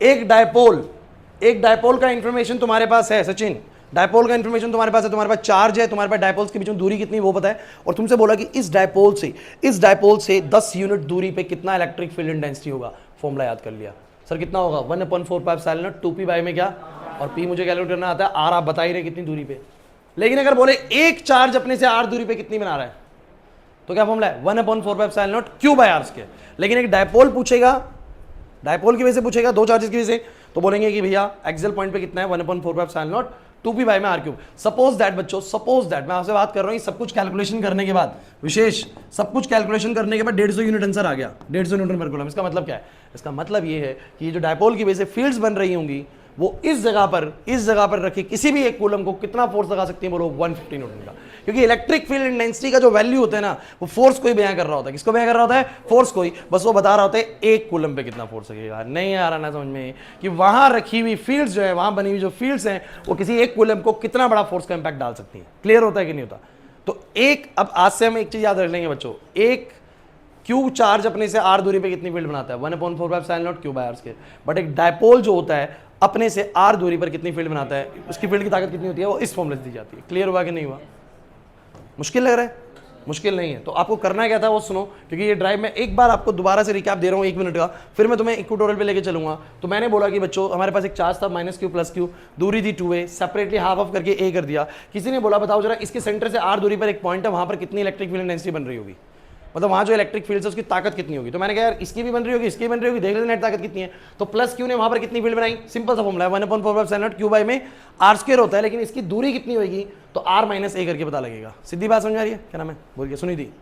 एक डायपोल का इंफॉर्मेशन तुम्हारे पास है सचिन, डायपोल का इंफॉर्मेशन तुम्हारे पास है, तुम्हारे पास चार्ज है, तुम्हारे पास डायपोल्स के बीच में दूरी कितनी वो पता है, और तुमसे बोला कि इस डायपोल से 10 यूनिट दूरी पे कितना इलेक्ट्रिक फील्ड इंटेंसिटी होगा, फॉर्मूला याद कर लिया सर, कितना होगा 1/4πε0 2p बाय में क्या, और p मुझे कैलकुलेट करना आता है, r आप बता ही रहे कितनी दूरी पे। लेकिन अगर बोले एक चार्ज अपने से r दूरी पे कितनी बना रहा है, तो क्या फॉर्मूला है 1/4πε0 q/r²। लेकिन एक डायपोल पूछेगा, डायपोल की वजह से पूछेगा, दो चार्जेस की वजह से, तो बोलेंगे कि भैया एक्सियल पॉइंट पे कितना है 1/4πε0 2p बाय में r³। सपोज दैट बच्चों, सपोज दैट मैं आपसे बात कर रहा हूं, सब कुछ कैलकुलेशन करने के बाद, विशेष सब कुछ कैलकुलेशन करने के बाद 150 यूनिट आंसर आ गया, 150 न्यूटन पर कूलम। इसका मतलब क्या है, इसका मतलब ये है कि ये जो डायपोल की वजह से फील्ड्स बन रही होंगी वो इस जगह पर रखे किसी भी एक कूलम को कितना फोर्स लगा सकती है, बोलो 150 न्यूटन का। क्योंकि इलेक्ट्रिक फील्ड इंटेंसिटी का जो वैल्यू होता है ना, वो फोर्स को ही बयां कर रहा होता है। किसको बयां कर रहा होता है, फोर्स को ही। बस वो बता रहा होता है एक कूलम पे कितना फोर्स लगेगा। नहीं आ रहा ना समझ में कि वहां रखी हुई फील्ड्स जो है, वहां बनी हुई जो फील्ड्स हैं, वो किसी एक कूलम को कितना बड़ा फोर्स का इंपैक्ट डाल सकती है। क्लियर होता है कि नहीं होता। तो एक, अब आज से हम एक चीज याद रख लेंगे बच्चों, एक क्यू चार्ज अपने से आर दूरी पे कितनी फील्ड बनाता है 1/4πε0 q/r²। बट एक डायपोल जो होता है अपने से आर दूरी पर कितनी फील्ड बनाता है, उसकी फील्ड की ताकत कितनी होती है, वो इस फॉर्मूले से दी जाती है। क्लियर हुआ कि नहीं हुआ, मुश्किल लग रहा है, मुश्किल नहीं है। तो आपको करना क्या था वो सुनो, क्योंकि ये ड्राइव में एक बार आपको दोबारा से रिकैप दे रहा हूँ 1 मिनट का, फिर मैं तुम्हें इक्वेटोरियल पे लेके चलूंगा। तो मैंने बोला कि बच्चों हमारे पास एक चार्ज था -q + q, दूरी थी 2a, सेपरेटली हाफ ऑफ करके a कर दिया। किसी ने बोला बताओ जरा इसके सेंटर से r दूरी पर एक पॉइंट है, वहां पर कितनी इलेक्ट्रिक फील्ड इंटेंसिटी बन रही होगी, मतलब वहां जो इलेक्ट्रिक फील्ड है उसकी ताकत कितनी होगी। तो मैंने कहा यार इसकी भी बन रही होगी, इसकी भी बन रही होगी, देख लेते नेट ताकत कितनी है। तो +q ने वहां पर कितनी फील्ड बनाई, सिंपल सा फॉर्मूला है 1/4πε0 q बाय में r² होता है, लेकिन इसकी दूरी कितनी होगी तो r - a करके पता लगेगा। सीधी बात समझ आ रही है, क्या नाम है बोल के सुनी थी,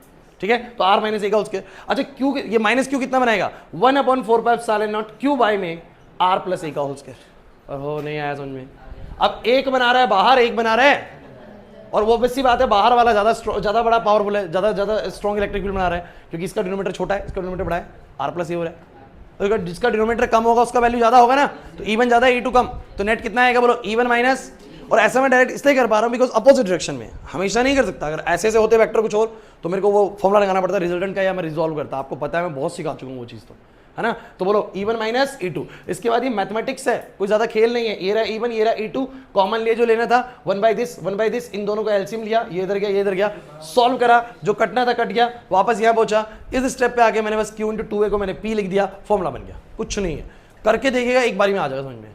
ठीक है। तो r - a का उसके, अच्छा q, ये -q कितना बनाएगा 1/4πε0 q बाय में r + a का होल स्क्वायर। हो नहीं आया समझ में। अब एक बना रहा है बाहर, एक बना रहा है, और वो वैसी बात है बाहर वाला ज्यादा बड़ा पावरफुल है, ज्यादा स्ट्रॉन्ग इलेक्ट्रिक फील्ड बना रहा है, क्योंकि इसका डिनोमिनेटर छोटा है, इसका डिनोमिनेटर बड़ा है, r + a हो रहा है। तो जिसका डिनोमिनेटर कम होगा उसका वैल्यू ज्यादा होगा ना, तो E1 ज्यादा है E2 कम, तो नेट कितना आएगा बोलो E1 माइनस। और ऐसा मैं डायरेक्ट इसलिए कर पा रहा हूँ बिकॉज अपोजिट डायरेक्शन में हमेशा नहीं कर सकता। अगर ऐसे होते वेक्टर कुछ और तो मेरे को वो फॉर्मूला लगाना पड़ता रिजल्टेंट का, या मैं रिजॉल्व करता। आपको पता है मैं बहुत सिखा चुका हूँ वो चीज़, तो है ना। तो बोलो E1 माइनस E2। इसके बाद ये मैथमेटिक्स है, कोई ज्यादा खेल नहीं है। ये रहा E1, ये रहा E2, कॉमन लिए जो लेना था 1/this, इन दोनों का एलसीएम लिया, ये इधर गया, ये इधर गया, सॉल्व करा, जो कटना था कट गया, वापस यहाँ पहुंचा। इस स्टेप पे आके मैंने बस q × 2a को मैंने p लिख दिया, फॉर्मूला बन गया। कुछ नहीं है, करके देखिएगा एक बारी में आ जाएगा समझ में।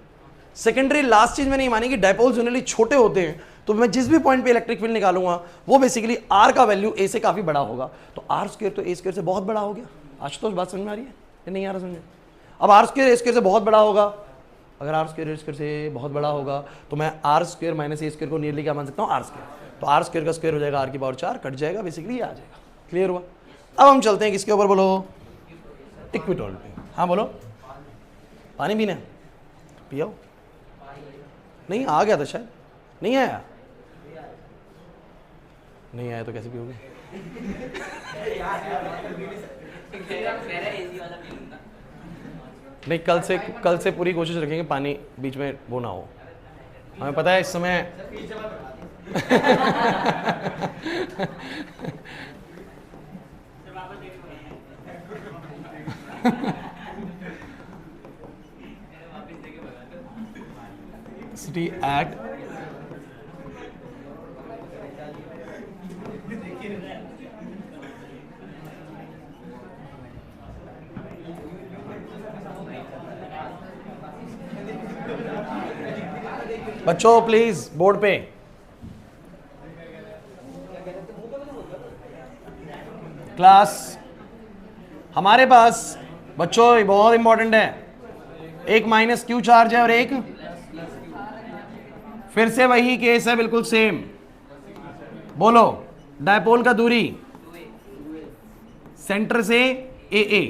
सेकेंडरी लास्ट चीज मैंने ये मानी कि डायपोल जनरली छोटे होते हैं, तो मैं जिस भी पॉइंट पे इलेक्ट्रिक फील्ड निकालूंगा वो बेसिकली r का वैल्यू a से काफी बड़ा होगा, तो r² तो a² से बहुत बड़ा हो गया। आज तो बात समझ में आ रही है, नहीं आ रहा समझ में। अब r² a² से बहुत बड़ा होगा अगर आर स्क्वायर से बहुत बड़ा होगा तो मैं R square minus A square को नियरली क्या मान सकता हूँ, आर स्क्वायर। तो आर स्क्वायर का स्क्वायर हो जाएगा आर की पावर 4, कट जाएगा, बेसिकली ये आ जाएगा। क्लियर हुआ? अब हम चलते हैं किसके ऊपर, बोलो, इक्विटोरियल पे। हाँ बोलो, पानी पीना है, पियो। नहीं आ गया था शायद, नहीं आया, नहीं आया तो कैसे पियोगे? नहीं, कल से पूरी कोशिश रखेंगे पानी बीच में वो ना हो। हमें पता है इस समय सिटी एट बच्चों प्लीज बोर्ड पे क्लास। हमारे पास बच्चों बहुत इंपॉर्टेंट है, एक माइनस क्यू चार्ज है और एक, फिर से वही केस है, बिल्कुल सेम। बोलो, डायपोल का दूरी सेंटर से ए ए,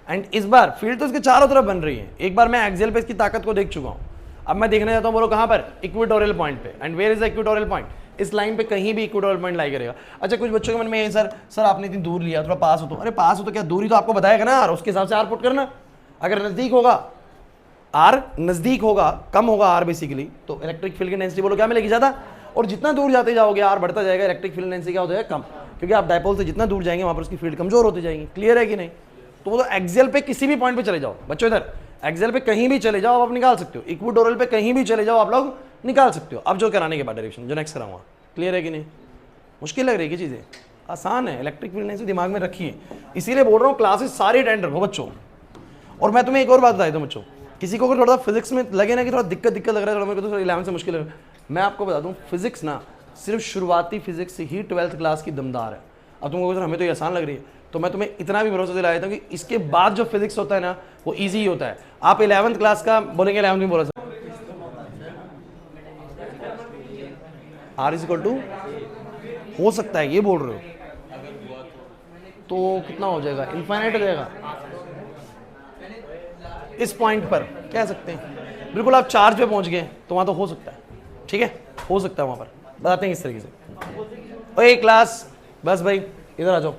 एंड इस बार फील्ड तो इसके चारों तरफ बन रही है। एक बार मैं एक्सियल पे इसकी ताकत को देख चुका हूं, अब मैं देखने जाता हूं, बोलो कहां पर, इक्वेटोरियल पॉइंट पे। And where is the equatorial point? इस लाइन पे कहीं भी इक्वेटोरियल पॉइंट लाई करेगा। अच्छा, कुछ बच्चों के मन में है सर आपने इतनी दूर लिया, थोड़ा पास हो तो। अरे पास हो तो क्या, दूरी तो आपको बताएगा ना यार, उसके हिसाब से आर पुट करना। अगर नजदीक होगा, आर नजदीक होगा, कम होगा आर बेसिकली, तो इलेक्ट्रिक फील्ड की डेंसिटी बोलो क्या मिलेगी, ज्यादा। और जितना दूर जाते जाओगे आर बढ़ता जाएगा, इलेक्ट्रिक फील्ड डेंसिटी क्या हो जाएगा, कम, क्योंकि आप डायपोल से जितना दूर जाएंगे वहां पर उसकी फील्ड कमजोर होती जाएगी। क्लियर है कि नहीं? तो वो तो एक्सियल पे किसी भी पॉइंट पे चले जाओ बच्चों, इधर एक्सियल पे कहीं भी चले जाओ आप निकाल सकते हो, इक्वेटोरियल पे कहीं भी चले जाओ आप लोग निकाल सकते हो। अब जो कराने के बाद डायरेक्शन जो नेक्स्ट कराऊंगा, क्लियर है कि नहीं? मुश्किल लग रही है चीजें? आसान है, इलेक्ट्रिक फील्ड डेंसिटी दिमाग में रखिए। इसीलिए बोल रहा हूँ क्लासेस सारी अटेंड रखो बच्चों। और मैं तुम्हें एक और बात बता दूं बच्चों, किसी को अगर थोड़ा फिजिक्स में लगे ना कि थोड़ा दिक्कत लग रहा है, थोड़ा मेरे को तो 11 से मुश्किल है, मैं आपको बता दूं फिजिक्स ना सिर्फ शुरुआती फिजिक्स ही 12th क्लास की दमदार है। अब तुमको हमें तो ये आसान लग रही है, तो मैं तुम्हें इतना भी भरोसा दिला देता हूँ कि इसके बाद जो फिजिक्स होता है ना वो ईजी ही होता है। आप 11th क्लास का बोलेंगे, 11th में बोला आर इज इक्वल टू हो सकता है, ये बोल रहे हो तो कितना हो जाएगा, इनफाइनाइट हो जाएगा। इस पॉइंट पर कह सकते हैं बिल्कुल आप चार्ज पे पहुंच गए तो वहां तो हो सकता है, ठीक है, हो सकता है। वहां पर बताते हैं इस तरीके से। ओए क्लास, बस भाई इधर आ जाओ,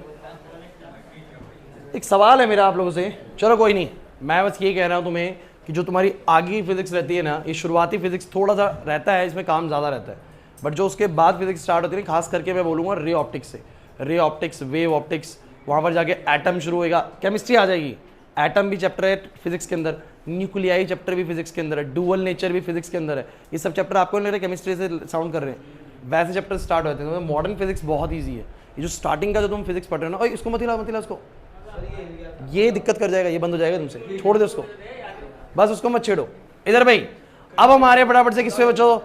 एक सवाल है मेरा आप लोगों से। चलो कोई नहीं, मैं बस ये कह रहा हूं तुम्हें कि जो तुम्हारी आगे फिजिक्स रहती है ना, ये शुरुआती फिजिक्स थोड़ा सा रहता है, इसमें काम ज़्यादा रहता है, बट जो उसके बाद फिजिक्स स्टार्ट होती है, खास करके मैं बोलूँगा रे ऑप्टिक्स से, रे ऑप्टिक्स, वेव ऑप्टिक्स, वहाँ पर जाके एटम शुरू होएगा, केमिस्ट्री आ जाएगी, एटम भी चैप्टर है फिजिक्स के अंदर, न्यूक्लियाई चैप्टर भी फिजिक्स के अंदर है, डुअल नेचर भी फिजिक्स के अंदर है। ये सब चैप्टर आपको नहीं लग रहा केमिस्ट्री से साउंड कर रहे हैं, वैसे चैप्टर स्टार्ट होते हैं। मॉडर्न फिजिक्स बहुत ईजी है, ये जो स्टार्टिंग का जो तुम फिजिक्स पढ़ रहे हो ना, इसको मत हिला उसको, ये दिक्कत कर जाएगा, ये बंद हो जाएगा तुमसे, छोड़ दे उसको, बस उसको मत छेड़ो। इधर भाई अब हमारे फटाफट से किस पे बच्चों,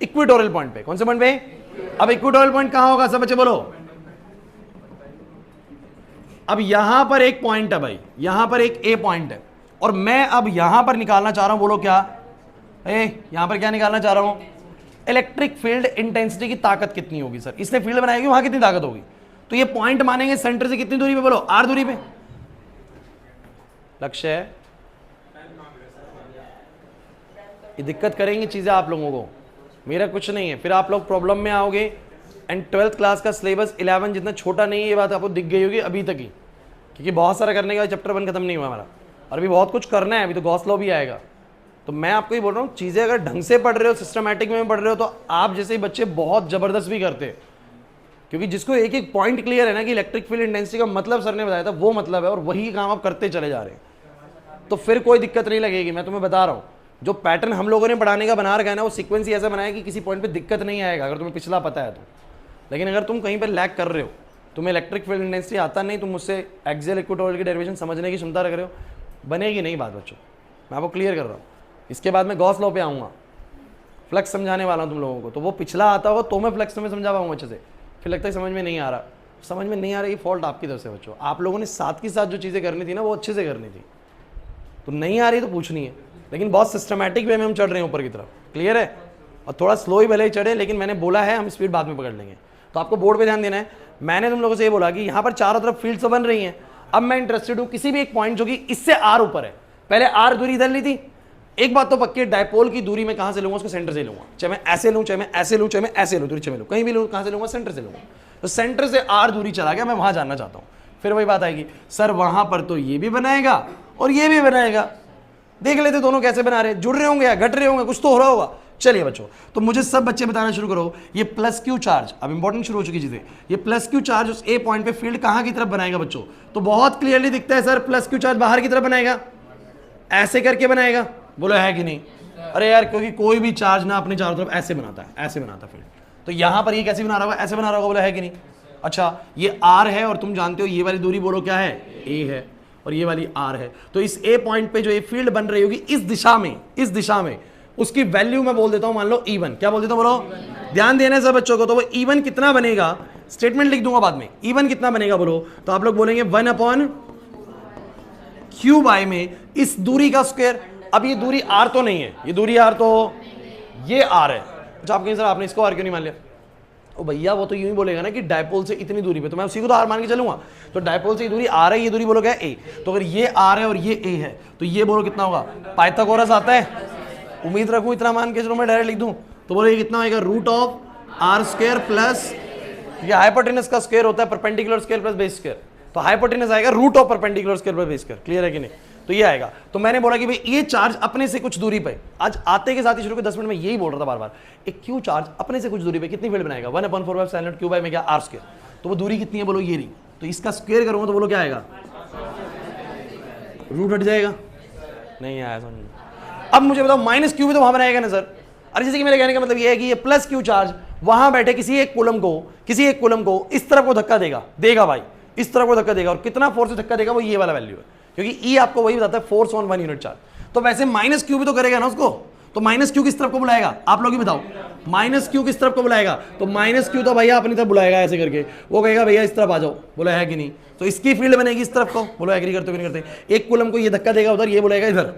इक्वेटोरियल पॉइंट पे। कौन से पॉइंट पे? अब इक्वेटोरियल पॉइंट कहां होगा सब बच्चे बोलो। अब यहां पर एक पॉइंट है भाई, यहां पर एक ए पॉइंट है, और मैं अब यहां पर निकालना चाह रहा हूं, बोलो क्या, यहां पर क्या निकालना चाह रहा हूं, इलेक्ट्रिक फील्ड इंटेंसिटी की ताकत कितनी होगी। सर इसने फील्ड बनाएगी, वहां कितनी ताकत होगी, तो ये पॉइंट मानेंगे सेंटर से कितनी दूरी पे, बोलो आर दूरी पे। लक्ष्य है, ये दिक्कत करेंगी चीजें आप लोगों को, मेरा कुछ नहीं है, फिर आप लोग प्रॉब्लम में आओगे। एंड 12th क्लास का सिलेबस 11 जितना छोटा नहीं है, ये बात आपको दिख गई होगी अभी तक ही, क्योंकि बहुत सारा करने का चैप्टर 1 खत्म नहीं हुआ हमारा, और अभी बहुत कुछ करना है, अभी तो गॉस लॉ भी आएगा। तो मैं आपको ये बोल रहा हूँ, चीज़ें अगर ढंग से पढ़ रहे हो, सिस्टमैटिक में पढ़ रहे हो, तो आप जैसे ही बच्चे बहुत ज़बरदस्त भी करते हैं, क्योंकि जिसको एक एक पॉइंट क्लियर है ना कि इलेक्ट्रिक फील्ड इंटेंसिटी का मतलब सर ने बताया था, वो मतलब है, और वही काम आप करते चले जा रहे हैं, तो फिर कोई दिक्कत नहीं लगेगी। मैं तुम्हें बता रहा हूँ, जो पैटर्न हम लोगों ने पढ़ाने का बना रखा है ना, वो सीक्वेंस ही ऐसा बनाया कि किसी पॉइंट पे दिक्कत नहीं आएगा अगर तुम्हें पिछला पता है तो। लेकिन अगर तुम कहीं पर लैग कर रहे हो, तुम्हें इलेक्ट्रिक फील्ड इंटेंसिटी आता नहीं, तुम मुझसे एक्सियल इक्वेटोरियल की डेरिवेशन समझने की क्षमता रख रहे हो, बनेगी नहीं बात बच्चों, मैं आपको क्लियर कर रहा हूँ। इसके बाद मैं गॉस लॉ पे आऊँगा, फ्लक्स समझाने वाला हूँ तुम लोगों को, तो वो पिछला आता होगा तो मैं फ्लक्स तुम्हें समझा पाऊँगा अच्छे से, फिर लगता है समझ में नहीं आ रहा, समझ में नहीं आ रहा, ये फॉल्ट आपकी तरफ से बच्चों। आप लोगों ने साथ के साथ जो चीज़ें करनी थी ना, वो अच्छे से करनी थी, तो नहीं आ रही तो पूछनी है, लेकिन बहुत सिस्टमैटिक वे में हम चढ़ रहे हैं ऊपर की तरफ, क्लियर है। और थोड़ा स्लो ही भले ही चढ़े, लेकिन मैंने बोला है हम स्पीड बाद में पकड़ लेंगे। तो आपको बोर्ड पे ध्यान देना है। मैंने तुम लोगों से ये बोला कि यहाँ पर चारों तरफ फील्ड तो बन रही हैं। अब मैं इंटरेस्टेड हूँ किसी भी एक पॉइंट जो कि इससे आर ऊपर है। पहले आर दूरी इधर ली थी, एक बात तो पक्की, डायपोल की दूरी मैं कहाँ से लूंगा, उसको सेंटर से लूंगा। चाहे मैं ऐसे लूँ, चाहे मैं ऐसे लूँ, चाहे मैं ऐसे लूँ, दूरी चाहे मैं लूँ, कहीं भी लूँ, कहाँ से लूंगा, सेंटर से लूंगा। तो सेंटर से आर दूरी चला गया, मैं वहां जानना चाहता हूँ। फिर वही बात आएगी, सर वहां पर तो ये भी बनाएगा और ये भी बनाएगा, देख लेते दोनों कैसे बना रहे हैं, जुड़ रहे होंगे या घट रहे होंगे, कुछ तो हो रहा होगा। चलिए बच्चों, तो मुझे सब बच्चे बताना शुरू करो, ये प्लस क्यू चार्ज, अब इंपॉर्टेंट शुरू हो चुकी चीजें, ये प्लस क्यू चार्ज उस ए पॉइंट पे फील्ड कहां की तरफ बनाएगा बच्चों। तो बहुत क्लियरली दिखता है सर, प्लस क्यू चार्ज बाहर की तरफ बनाएगा, ऐसे करके बनाएगा, बोलो है कि नहीं। अरे यार, क्योंकि कोई भी चार्ज ना अपने चारों तरफ ऐसे बनाता है, ऐसे बनाता है फील्ड। तो यहां पर ये कैसे बना रहा होगा, ऐसे बना रहा होगा, बोला है कि नहीं। अच्छा, ये आर है और तुम जानते हो ये वाली दूरी बोलो क्या है, ए है, और ये वाली आर है। तो इस ए पॉइंट पे जो ये फील्ड बन रही होगी इस दिशा में उसकी वैल्यू मैं बोल देता हूं, मान लो E1। क्या बोल देता हूं, बोलो, ध्यान देना सब बच्चों को। तो वो E1 कितना बनेगा, स्टेटमेंट लिख दूंगा बाद में, E1 कितना बनेगा बोलो। तो आप लोग बोलेंगे 1/Q में इस दूरी का स्क्वायर। अब ये दूरी R तो नहीं है, ये दूरी R तो ये R है। अच्छा, आप कहें सर आपने इसको R क्यों नहीं मान लिया। ओ भैया, वो तो यूं ही बोलेगा ना कि डायपोल से इतनी दूरी पे, तो मैं उसी को तो R मान के चलूंगा। तो डायपोल से ये दूरी R है, ये दूरी बोलो क्या है, A। तो अगर ये R है और ये A है, तो ये बोलो कितना होगा, पाइथागोरस आता है, उम्मीद रखूं इतना मान के चलो, मैं डायरेक्ट लिख दूं। तो बोलो ये कितना होगा, √R² प्लस, ये हाइपोटेनस का स्क्वायर होता है perpendicular square plus base square, तो हाइपोटेनस आएगा √ perpendicular square plus base square. Clear है कि नहीं। तो ये आएगा। तो मैंने बोला कि भाई ये चार्ज अपने से कुछ दूरी पे, आज आते के साथ ही शुरू के 10 मिनट में यही बोल रहा था बार बार, एक क्यू चार्ज अपने से कुछ दूरी पे कितनी फील्ड बनाएगा, 1/4π में क्या R²। तो वो दूरी कितनी है बोलो, ये रही। तो इसका स्क्वायर करूंगा तो बोलो क्या आएगा, रूट हट जाएगा, नहीं आया समझ। अब मुझे बताओ -Q भी तो वहां बनाएगा ना सर। अरे जैसे कि मेरे कहने का मतलब ये है कि ये प्लस क्यू चार्ज वहां बैठे किसी एक कूलम को इस तरफ को धक्का देगा भाई, इस तरफ को धक्का देगा, और कितना फोर्स से धक्का देगा वो ये वाला वैल्यू है, क्योंकि ई आपको वही बताता है फोर्स ऑन 1 यूनिट चार्ज। तो वैसे -Q भी तो करेगा ना उसको। तो -Q किस तरफ को बुलाएगा, आप लोग ही बताओ, -Q किस तरफ को बुलाएगा। तो -Q तो भैया अपनी तरफ बुलाएगा, ऐसे करके वो कहेगा भैया इस तरफ आ जाओ, बोला है कि नहीं। तो इसकी फील्ड बनेगी इस तरफ को, बोलो एग्री करते हो कि नहीं करते। एक कूलम को ये धक्का देगा उधर, ये बुलाएगा इधर,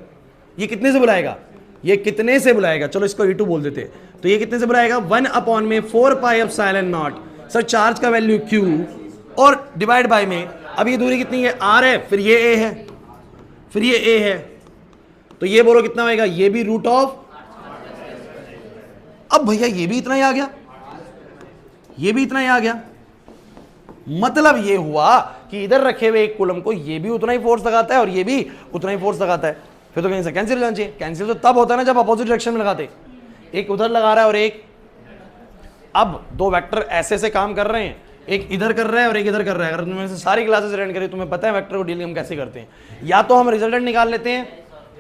ये कितने से बुलाएगा, ये कितने से बुलाएगा, चलो इसको E2 बोल देते हैं। तो ये कितने से बुलाएगा, 1/4πε0। सर चार्ज का वैल्यू Q और डिवाइड बाय में, अब ये दूरी कितनी है, R है, फिर ये A है, फिर ये A है, तो ये बोलो कितना होगा, ये भी √। अब भैया ये भी इतना ही आ गया, ये भी इतना ही आ गया। मतलब ये हुआ कि इधर रखे हुए एक कूलम को ये भी उतना ही फोर्स लगाता है और ये भी उतना ही फोर्स लगाता है। फिर तो कहीं से कैंसिल हो जाना चाहिए। कैंसिल तो तब होता है ना जब अपोजिट डायरेक्शन में लगाते, एक उधर लगा रहा है और एक, अब दो वेक्टर ऐसे से काम कर रहे हैं, एक इधर कर रहा है और एक इधर कर रहा है। अगर तुमने सारी क्लासेस अटेंड करी तुम्हें पता है वेक्टर को डील हम कैसे करते हैं। या तो हम रिजल्टेंट निकाल लेते हैं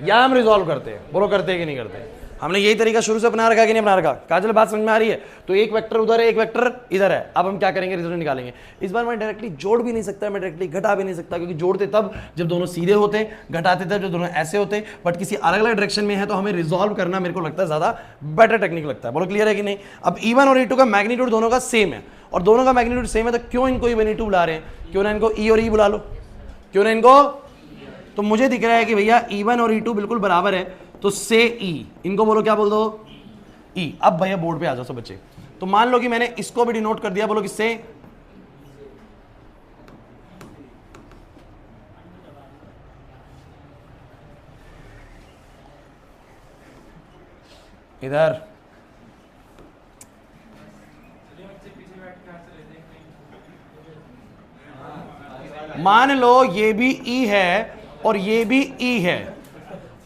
या हम रिजॉल्व करते हैं, बोलो करते हैं कि नहीं करते। हमने यही तरीका शुरू से अपना रखा कि नहीं अपना रखा, काजल बात समझ में आ रही है। तो एक वेक्टर उधर है, एक वेक्टर इधर है, अब हम क्या करेंगे, रिजल्ट निकालेंगे। इस बार मैं डायरेक्टली जोड़ भी नहीं सकता, मैं डायरेक्टली घटा भी नहीं सकता, क्योंकि जोड़ते तब जब दोनों सीधे होते, घटाते तब जब दोनों ऐसे होते। बट किसी अलग अलग डायरेक्शन में है तो हमें रिजॉल्व करना मेरे को लगता है ज्यादा बेटर टेक्निक लगता है। बोलो क्लियर है कि नहीं। अब E1 और E2 का मैग्नीट्यूड दोनों का सेम है, और दोनों का मैग्नीट्यूड सेम है, तो क्यों इनको E1 E2 बुला रहे हैं, क्यों ना इनको E और E बुला लो, क्यों ना इनको। तो मुझे दिख रहा है कि भैया E1 और E2 बिल्कुल बराबर है, तो से E, इनको बोलो क्या बोल दो, E। अब भैया बोर्ड पे आ जाओ सब बच्चे। तो मान लो कि मैंने इसको भी डिनोट कर दिया, बोलो किससे, इधर। मान लो ये भी E है और ये भी E है।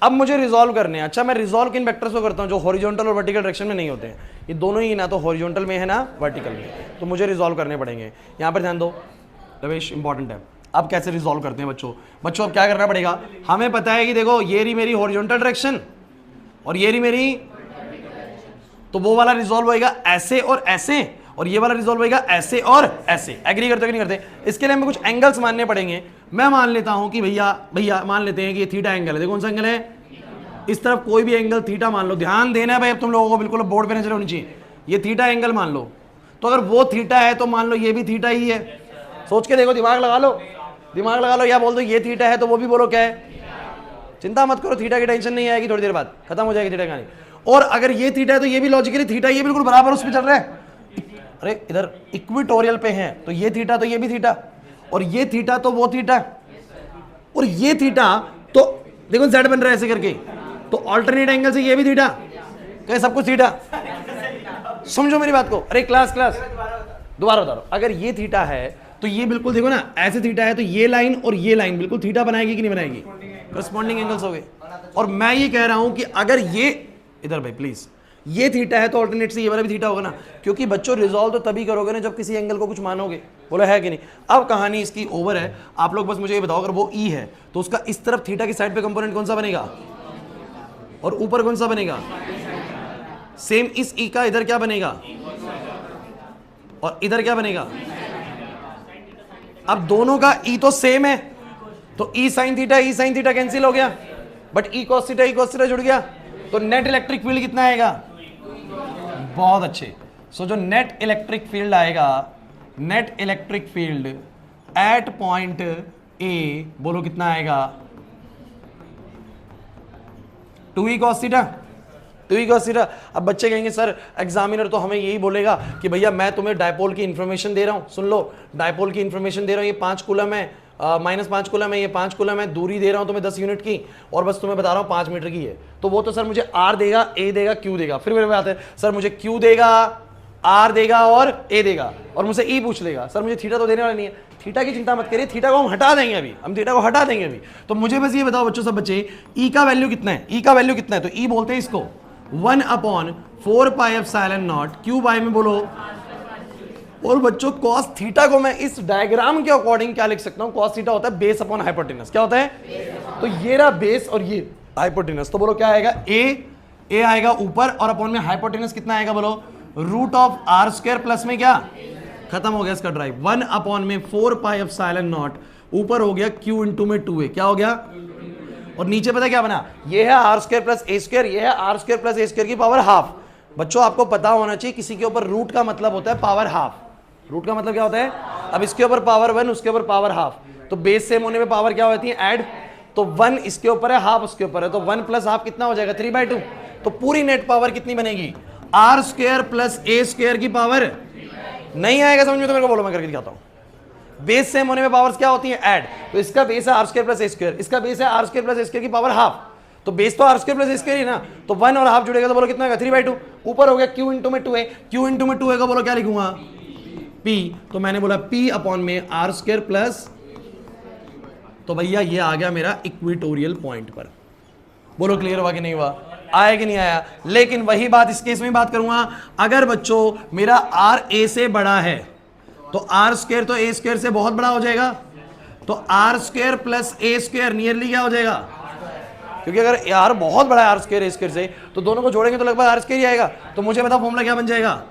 अब मुझे रिजॉल्व करने हैं। अच्छा, मैं रिजॉल्व किन वेक्टर्स को करता हूं, जो हॉरिजॉन्टल और वर्टिकल डायरेक्शन में नहीं होते हैं। ये दोनों ही ना तो हॉरिजॉन्टल में है ना वर्टिकल में, तो मुझे रिजॉल्व करने पड़ेंगे। यहां पर ध्यान दो रमेश, इंपॉर्टेंट है। अब कैसे रिजॉल्व करते हैं बच्चों अब क्या करना पड़ेगा, हमें पता है कि देखो ये रही मेरी हॉरिजॉन्टल डायरेक्शन और ये रही मेरी, तो वो वाला रिजॉल्व होएगा ऐसे और ऐसे, और ये वाला रिजॉल्व होएगा ऐसे और ऐसे। एग्री करते हो कि नहीं करते। इसके लिए हमें कुछ एंगल्स मानने पड़ेंगे। मैं मान लेता हूं कि भैया मान लेते हैं कि ये थीटा एंगल है। देखो कौन सा एंगल है, इस तरफ कोई भी एंगल थीटा मान लो। ध्यान देना है भाई, अब तुम लोगों को बिल्कुल बोर्ड पे नजर होनी चाहिए। ये थीटा एंगल मान लो, तो अगर वो थीटा है तो मान लो ये भी थीटा ही है। सोच के देखो, दिमाग लगा लो, या बोल दो ये थीटा है तो वो भी बोलो क्या है। चिंता मत करो, थीटा की टेंशन नहीं आएगी, थोड़ी देर बाद खत्म हो जाएगी थीटा कहानी। और अगर ये थीटा है तो ये भी लॉजिकली थीटा, ये बिल्कुल बराबर उस पे चल रहा है। अरे इधर इक्विटोरियल पे है तो ये थीटा तो ये भी थीटा, और ये थीटा तो वो थीटा, और ये थीटा तो देखो जेड बन रहा है ऐसे करके, तो ऑल्टरनेट एंगल से ये भी थीटा, क्या सब कुछ थीटा? समझो मेरी बात को। अरे क्लास दोबारा बता रहा हूं, अगर ये थीटा है तो ये बिल्कुल देखो ना ऐसे थीटा है, तो ये लाइन और ये लाइन बिल्कुल थीटा बनाएगी कि नहीं बनाएगी? करस्पॉन्डिंग एंगल्स हो गए। और मैं ये कह रहा हूं कि अगर ये इधर भाई प्लीज ये थीटा है तो ऑल्टरनेट से ये वाला भी थीटा होगा ना, क्योंकि बच्चों रिजॉल्व तो तभी करोगे ना जब किसी एंगल को कुछ मानोगे। बोला है कि नहीं? अब कहानी इसकी ओवर है। आप लोग बस मुझे ये बताओ, अगर वो ई है तो उसका इस तरफ थीटा की साइड पे कंपोनेंट कौन सा बनेगा, और ऊपर कौन सा बनेगा? सेम इस ई का इधर क्या बनेगा, और इधर क्या बनेगा? अब दोनों का ई तो सेम है, तो ई साइन थीटा कैंसिल हो गया, बट ई कॉस थीटा जुड़ गया, तो नेट इलेक्ट्रिक फील्ड कितना आएगा? बहुत अच्छे। सो जो नेट इलेक्ट्रिक फील्ड आएगा, net electric field at point A, बोलो कितना आएगा? 2e cos theta, 2e cos theta. अब बच्चे कहेंगे सर एग्जामिनर तो हमें यही बोलेगा कि भैया मैं तुम्हें डायपोल की इंफॉर्मेशन दे रहा हूं, सुन लो डायपोल की इंफॉर्मेशन दे रहा हूं, ये 5 कूलम है, -5 कूलम है, ये 5 कूलम है, दूरी दे रहा हूं तुम्हें 10 यूनिट की, और बस तुम्हें बता रहा हूं 5 मीटर की है, तो वो तो सर मुझे आर देगा, ए देगा, क्यू देगा। फिर मेरे बात है सर मुझे क्यू देगा, आर देगा और ए देगा, और मुझसे ई पूछ लेगा, सर मुझे थीटा तो देने वाला नहीं है। थीटा की चिंता मत करिए, थीटा को हम हटा देंगे अभी, हम थीटा को हटा देंगे अभी। तो मुझे बस ये बताओ बच्चों, सब बच्चे, ई का वैल्यू कितना है? ई का वैल्यू कितना है? तो ई बोलते हैं इसको 1/4πε0 क्यू बाय में बोलो। और बच्चों cos थीटा को मैं इस डायग्राम के अकॉर्डिंग क्या लिख सकता हूं? cos थीटा होता है बेस अपॉन हाइपोटेनस। क्या होता है? तो ये रहा बेस और ये हाइपोटेनस, तो बोलो क्या आएगा? ए आएगा ऊपर, और अपॉन में हाइपोटेनस कितना आएगा बोलो? √r² प्लस में क्या खत्म हो गया इसका ड्राइव, 1/4πε0 ऊपर हो गया q इंटू में 2a, क्या हो गया? और नीचे पता क्या बना? ये है r² प्लस a², ये है r² प्लस a² की पावर हाफ। बच्चों आपको पता होना चाहिए किसी के ऊपर रूट का मतलब होता है पावर हाफ। रूट का मतलब क्या होता है? अब इसके ऊपर पावर 1, उसके ऊपर पावर हाफ, तो बेस सेम होने पे पावर क्या होती है? ऐड। तो 1 इसके ऊपर है, हाफ उसके ऊपर है, तो 1 प्लस हाफ कितना हो जाएगा? 3/2। तो पूरी नेट पावर कितनी बनेगी? r² प्लस a² की पावर। नहीं आएगा समझ में तो मेरे को बोलो, मैं करके दिखाता हूं। बेस सेम होने में पावर्स क्या होती हैं? ऐड। तो इसका बेस है r² प्लस a², इसका बेस है r² प्लस a² की पावर हाफ, तो बेस तो r² प्लस a² ही ना, तो 1 और हाफ जुड़ेगा तो बोलो कितना होगा? 3/2। ऊपर हो गया q इंटू में 2a, q इंटू में 2a का बोलो क्या लिखूंगा? p। तो मैंने बोला p अपॉन में r² प्लस, तो भैया ये आ गया मेरा इक्वेटोरियल पॉइंट पर। बोलो क्लियर हुआ कि नहीं हुआ? आया कि नहीं आया? लेकिन वही बात इस केस में बात करूंगा, अगर बच्चों मेरा r a से बड़ा है तो r² तो a² से बहुत बड़ा हो जाएगा, तो r² प्लस a² नियरली क्या हो जाएगा? क्योंकि अगर r बहुत बड़ा है r² a² से, तो दोनों को जोड़ेंगे तो लगभग r² ही आएगा। तो मुझे बताओ फॉर्मूला क्या बन जाएगा?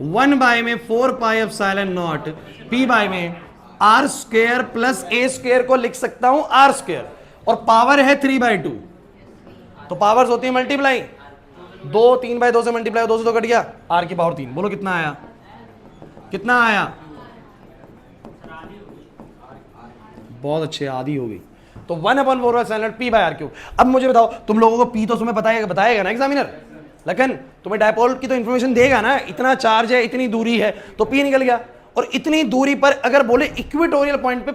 1/4πε0 p बाय में r² प्लस a² को लिख सकता हूं r², और पावर है 3/2, तो पावर्स होती है मल्टीप्लाई, 2 3/2 से मल्टीप्लाई, 2 से 2 कट गया, r की पावर 3। बोलो कितना आया? कितना आया? बहुत अच्छे, आधी हो गई। तो 1/4πε0 p/r³। अब मुझे बताओ, तुम लोगों को p तो तुम्हें बताएगा ना एग्जामिनर, लेकिन तुम्हें डायपोल की तो इंफॉर्मेशन देगा ना, इतना चार्ज है, इतनी दूरी है, तो p निकल गया। और इतनी दूरी पर अगर बोले इक्वेटोरियल पॉइंट पे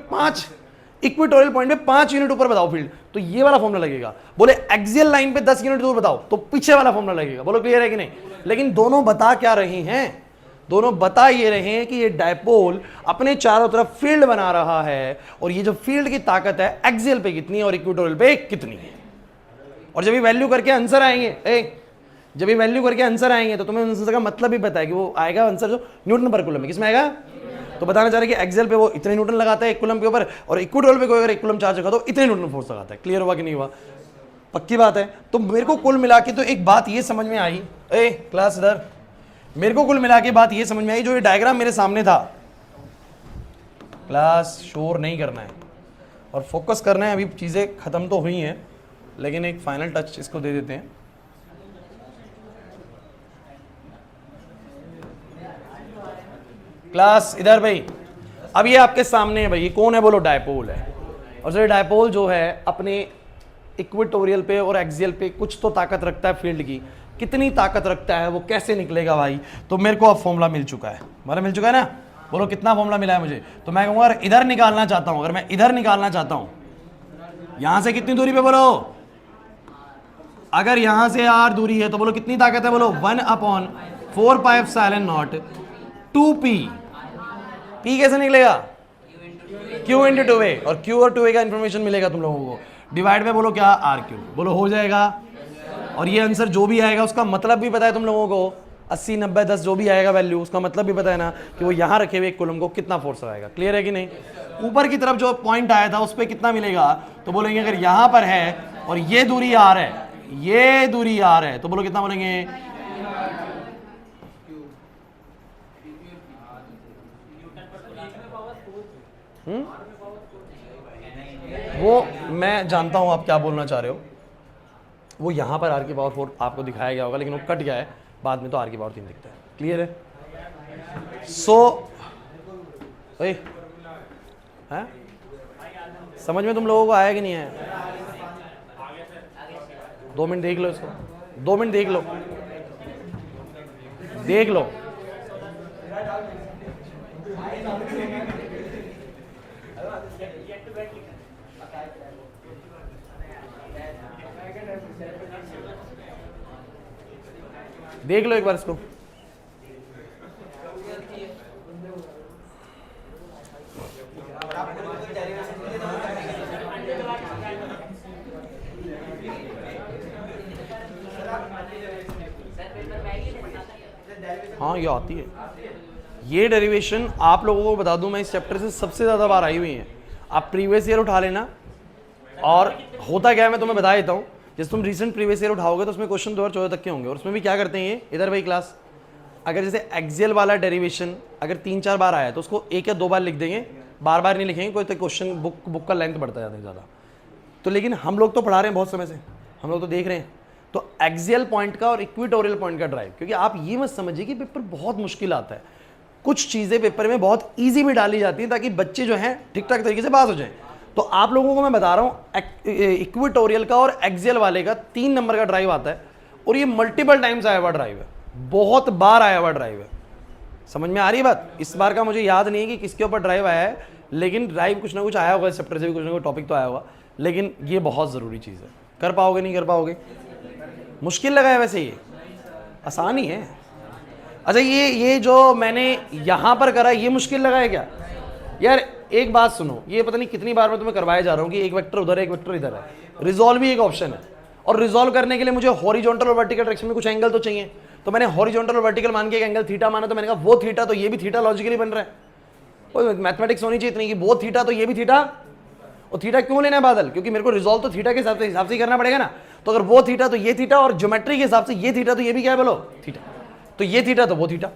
5 यूनिट ऊपर बताओ फील्ड, तो ये वाला फॉर्मूला लगेगा। बोले एक्सियल लाइन पे 10 यूनिट दूर बताओ, तो पीछे वाला फॉर्मूला लगेगा। बोलो क्लियर है कि नहीं? लेकिन दोनों बता क्या रहे हैं? दोनों बता ये रहे हैं कि ये डायपोल अपने चारों तरफ फील्ड बना रहा है, और ये जो फील्ड की ताकत है एक्सियल पे कितनी है और इक्वेटोरियल पे कितनी है। और जब ये वैल्यू करके आंसर आएंगे, जब ये वैल्यू करके आंसर आएंगे तो तुम्हें आंसर का मतलब भी पता है कि वो आएगा आंसर जो न्यूटन पर कूलम में। किसमें आएगा? तो बताना चाह रहे कि एक्सेल पे वो इतने न्यूटन लगाता है 1 कूलम के ऊपर, और इक्वेटोरियल पे कोई अगर 1 कूलम चार्ज रखा तो इतने न्यूटन फोर्स लगाता है। क्लियर हुआ कि नहीं हुआ? पक्की बात है। तो मेरे को कुल मिला के तो एक बात ये समझ में आई, क्लास इधर, मेरे को कुल मिला के बात ये समझ में आई, जो ये डायग्राम मेरे सामने था, क्लास शोर नहीं करना है और फोकस करना है। अभी चीजें खत्म तो हुई हैं, लेकिन एक फाइनल टच इसको दे देते हैं। क्लास इधर भाई, अब ये आपके सामने है भाई, ये कौन है? बोलो डायपोल है। और सर डायपोल जो है अपने इक्वेटोरियल पे और एक्सियल पे कुछ तो ताकत रखता है फील्ड की, कितनी ताकत रखता है वो कैसे निकलेगा भाई, तो मेरे को अब फॉर्मूला मिल चुका है, मतलब मिल चुका है ना, बोलो कितना फॉर्मूला मिला है मुझे, तो मैं कहूँगा इधर निकालना चाहता हूँ, अगर मैं इधर निकालना चाहता हूँ, यहां से कितनी दूरी पे बोलो, अगर यहां से r दूरी है तो बोलो कितनी ताकत है, बोलो 1/4πε0 2p, p कैसे निकलेगा, q इंटू 2a, और q और 2a का इंफॉर्मेशन मिलेगा तुम लोगों को, डिवाइड में बोलो क्या r3, बोलो हो जाएगा, और ये आंसर जो भी आएगा उसका मतलब भी पता है तुम लोगों को, 80 90 10 जो भी आएगा वैल्यू, उसका मतलब भी पता है ना कि वो यहाँ रखे हुए एक कॉलम को कितना फोर्स आएगा, क्लियर है कि नहीं। ऊपर की तरफ जो पॉइंट आया था उस पर कितना मिलेगा, तो बोलेंगे अगर यहाँ पर है और ये दूरी r है, ये दूरी r है, तो बोलो कितना बोलेंगे, वो मैं जानता हूं आप क्या बोलना चाह रहे हो, वो यहां पर r की पावर 4 आपको दिखाया गया होगा, लेकिन वो कट गया है, बाद में तो r की पावर 3 दिखता है, क्लियर है। है समझ में तुम लोगों को आया कि नहीं है, 2 मिनट देख लो इसको, 2 मिनट देख लो, देख लो, देख लो एक बार इसको, हाँ ये आती है, ये डेरिवेशन आप लोगों को बता दूं मैं इस चैप्टर से सबसे ज़्यादा बार आई हुई है, आप प्रीवियस ईयर उठा लेना, और होता क्या है मैं तुम्हें बता देता हूँ, जैसे तुम रिसेंट प्रीवियस ईयर उठाओगे तो उसमें क्वेश्चन 2014 तक के होंगे, और उसमें भी क्या करते हैं ये, इधर भाई क्लास, अगर जैसे एक्सियल वाला डेरिवेशन अगर 3-4 बार आया तो उसको 1 या 2 बार लिख देंगे, बार बार नहीं लिखेंगे, कोई तो क्वेश्चन बुक का लेंथ बढ़ता जाता है ज़्यादा, तो लेकिन हम लोग तो पढ़ा रहे हैं बहुत समय से, हम लोग तो देख रहे हैं, तो एक्सियल पॉइंट का और इक्वेटोरियल पॉइंट का ड्राइव, क्योंकि आप ये मत समझिए कि पेपर बहुत मुश्किल आता है, कुछ चीज़ें पेपर में बहुत ईजी भी डाली जाती हैं ताकि बच्चे जो हैं ठीक ठाक तरीके से पास हो जाएं। तो आप लोगों को मैं बता रहा हूँ इक्वेटोरियल का और एक्सियल वाले का 3 नंबर का ड्राइव आता है, और ये मल्टीपल टाइम्स आया हुआ ड्राइव है, बहुत बार आया हुआ ड्राइव है, समझ में आ रही है बात। इस बार का मुझे याद नहीं है कि किसके ऊपर ड्राइव आया है, लेकिन ड्राइव कुछ ना कुछ आया होगा, इस चैप्टर से भी कुछ ना कुछ टॉपिक तो आया होगा, लेकिन ये बहुत ज़रूरी चीज़ है। कर पाओगे नहीं कर पाओगे, मुश्किल लगा है वैसे, ये आसान ही है। अच्छा ये जो मैंने यहाँ पर करा ये मुश्किल लगा है क्या यार, एक बात सुनो, ये पता नहीं कितनी बार मैं तुम्हें करवाया जा रहा हूँ कि एक वेक्टर उधर है एक वेक्टर इधर है, रिजॉल्व भी एक ऑप्शन है, और रिजॉल्व करने के लिए मुझे हॉरिजॉन्टल और वर्टिकल डायरेक्शन में कुछ एंगल तो चाहिए, तो मैंने हॉरिजॉन्टल और वर्टिकल मान के एक एंगल थीटा माना, तो मैंने कहा वो थीटा तो ये भी थीटा लॉजिकली बन रहा है, कोई मैथमेटिक्स होनी चाहिए इतनी कि वो थीटा तो ये भी थीटा, और थीटा क्यों लेना है बादल, क्योंकि मेरे को रिजॉल्व तो थीटा के हिसाब से ही करना पड़ेगा ना, तो अगर वो थीटा तो ये थीटा, और ज्योमेट्री के हिसाब से ये थीटा तो ये भी क्या है बोलो थीटा, तो ये थीटा तो वो थीटा,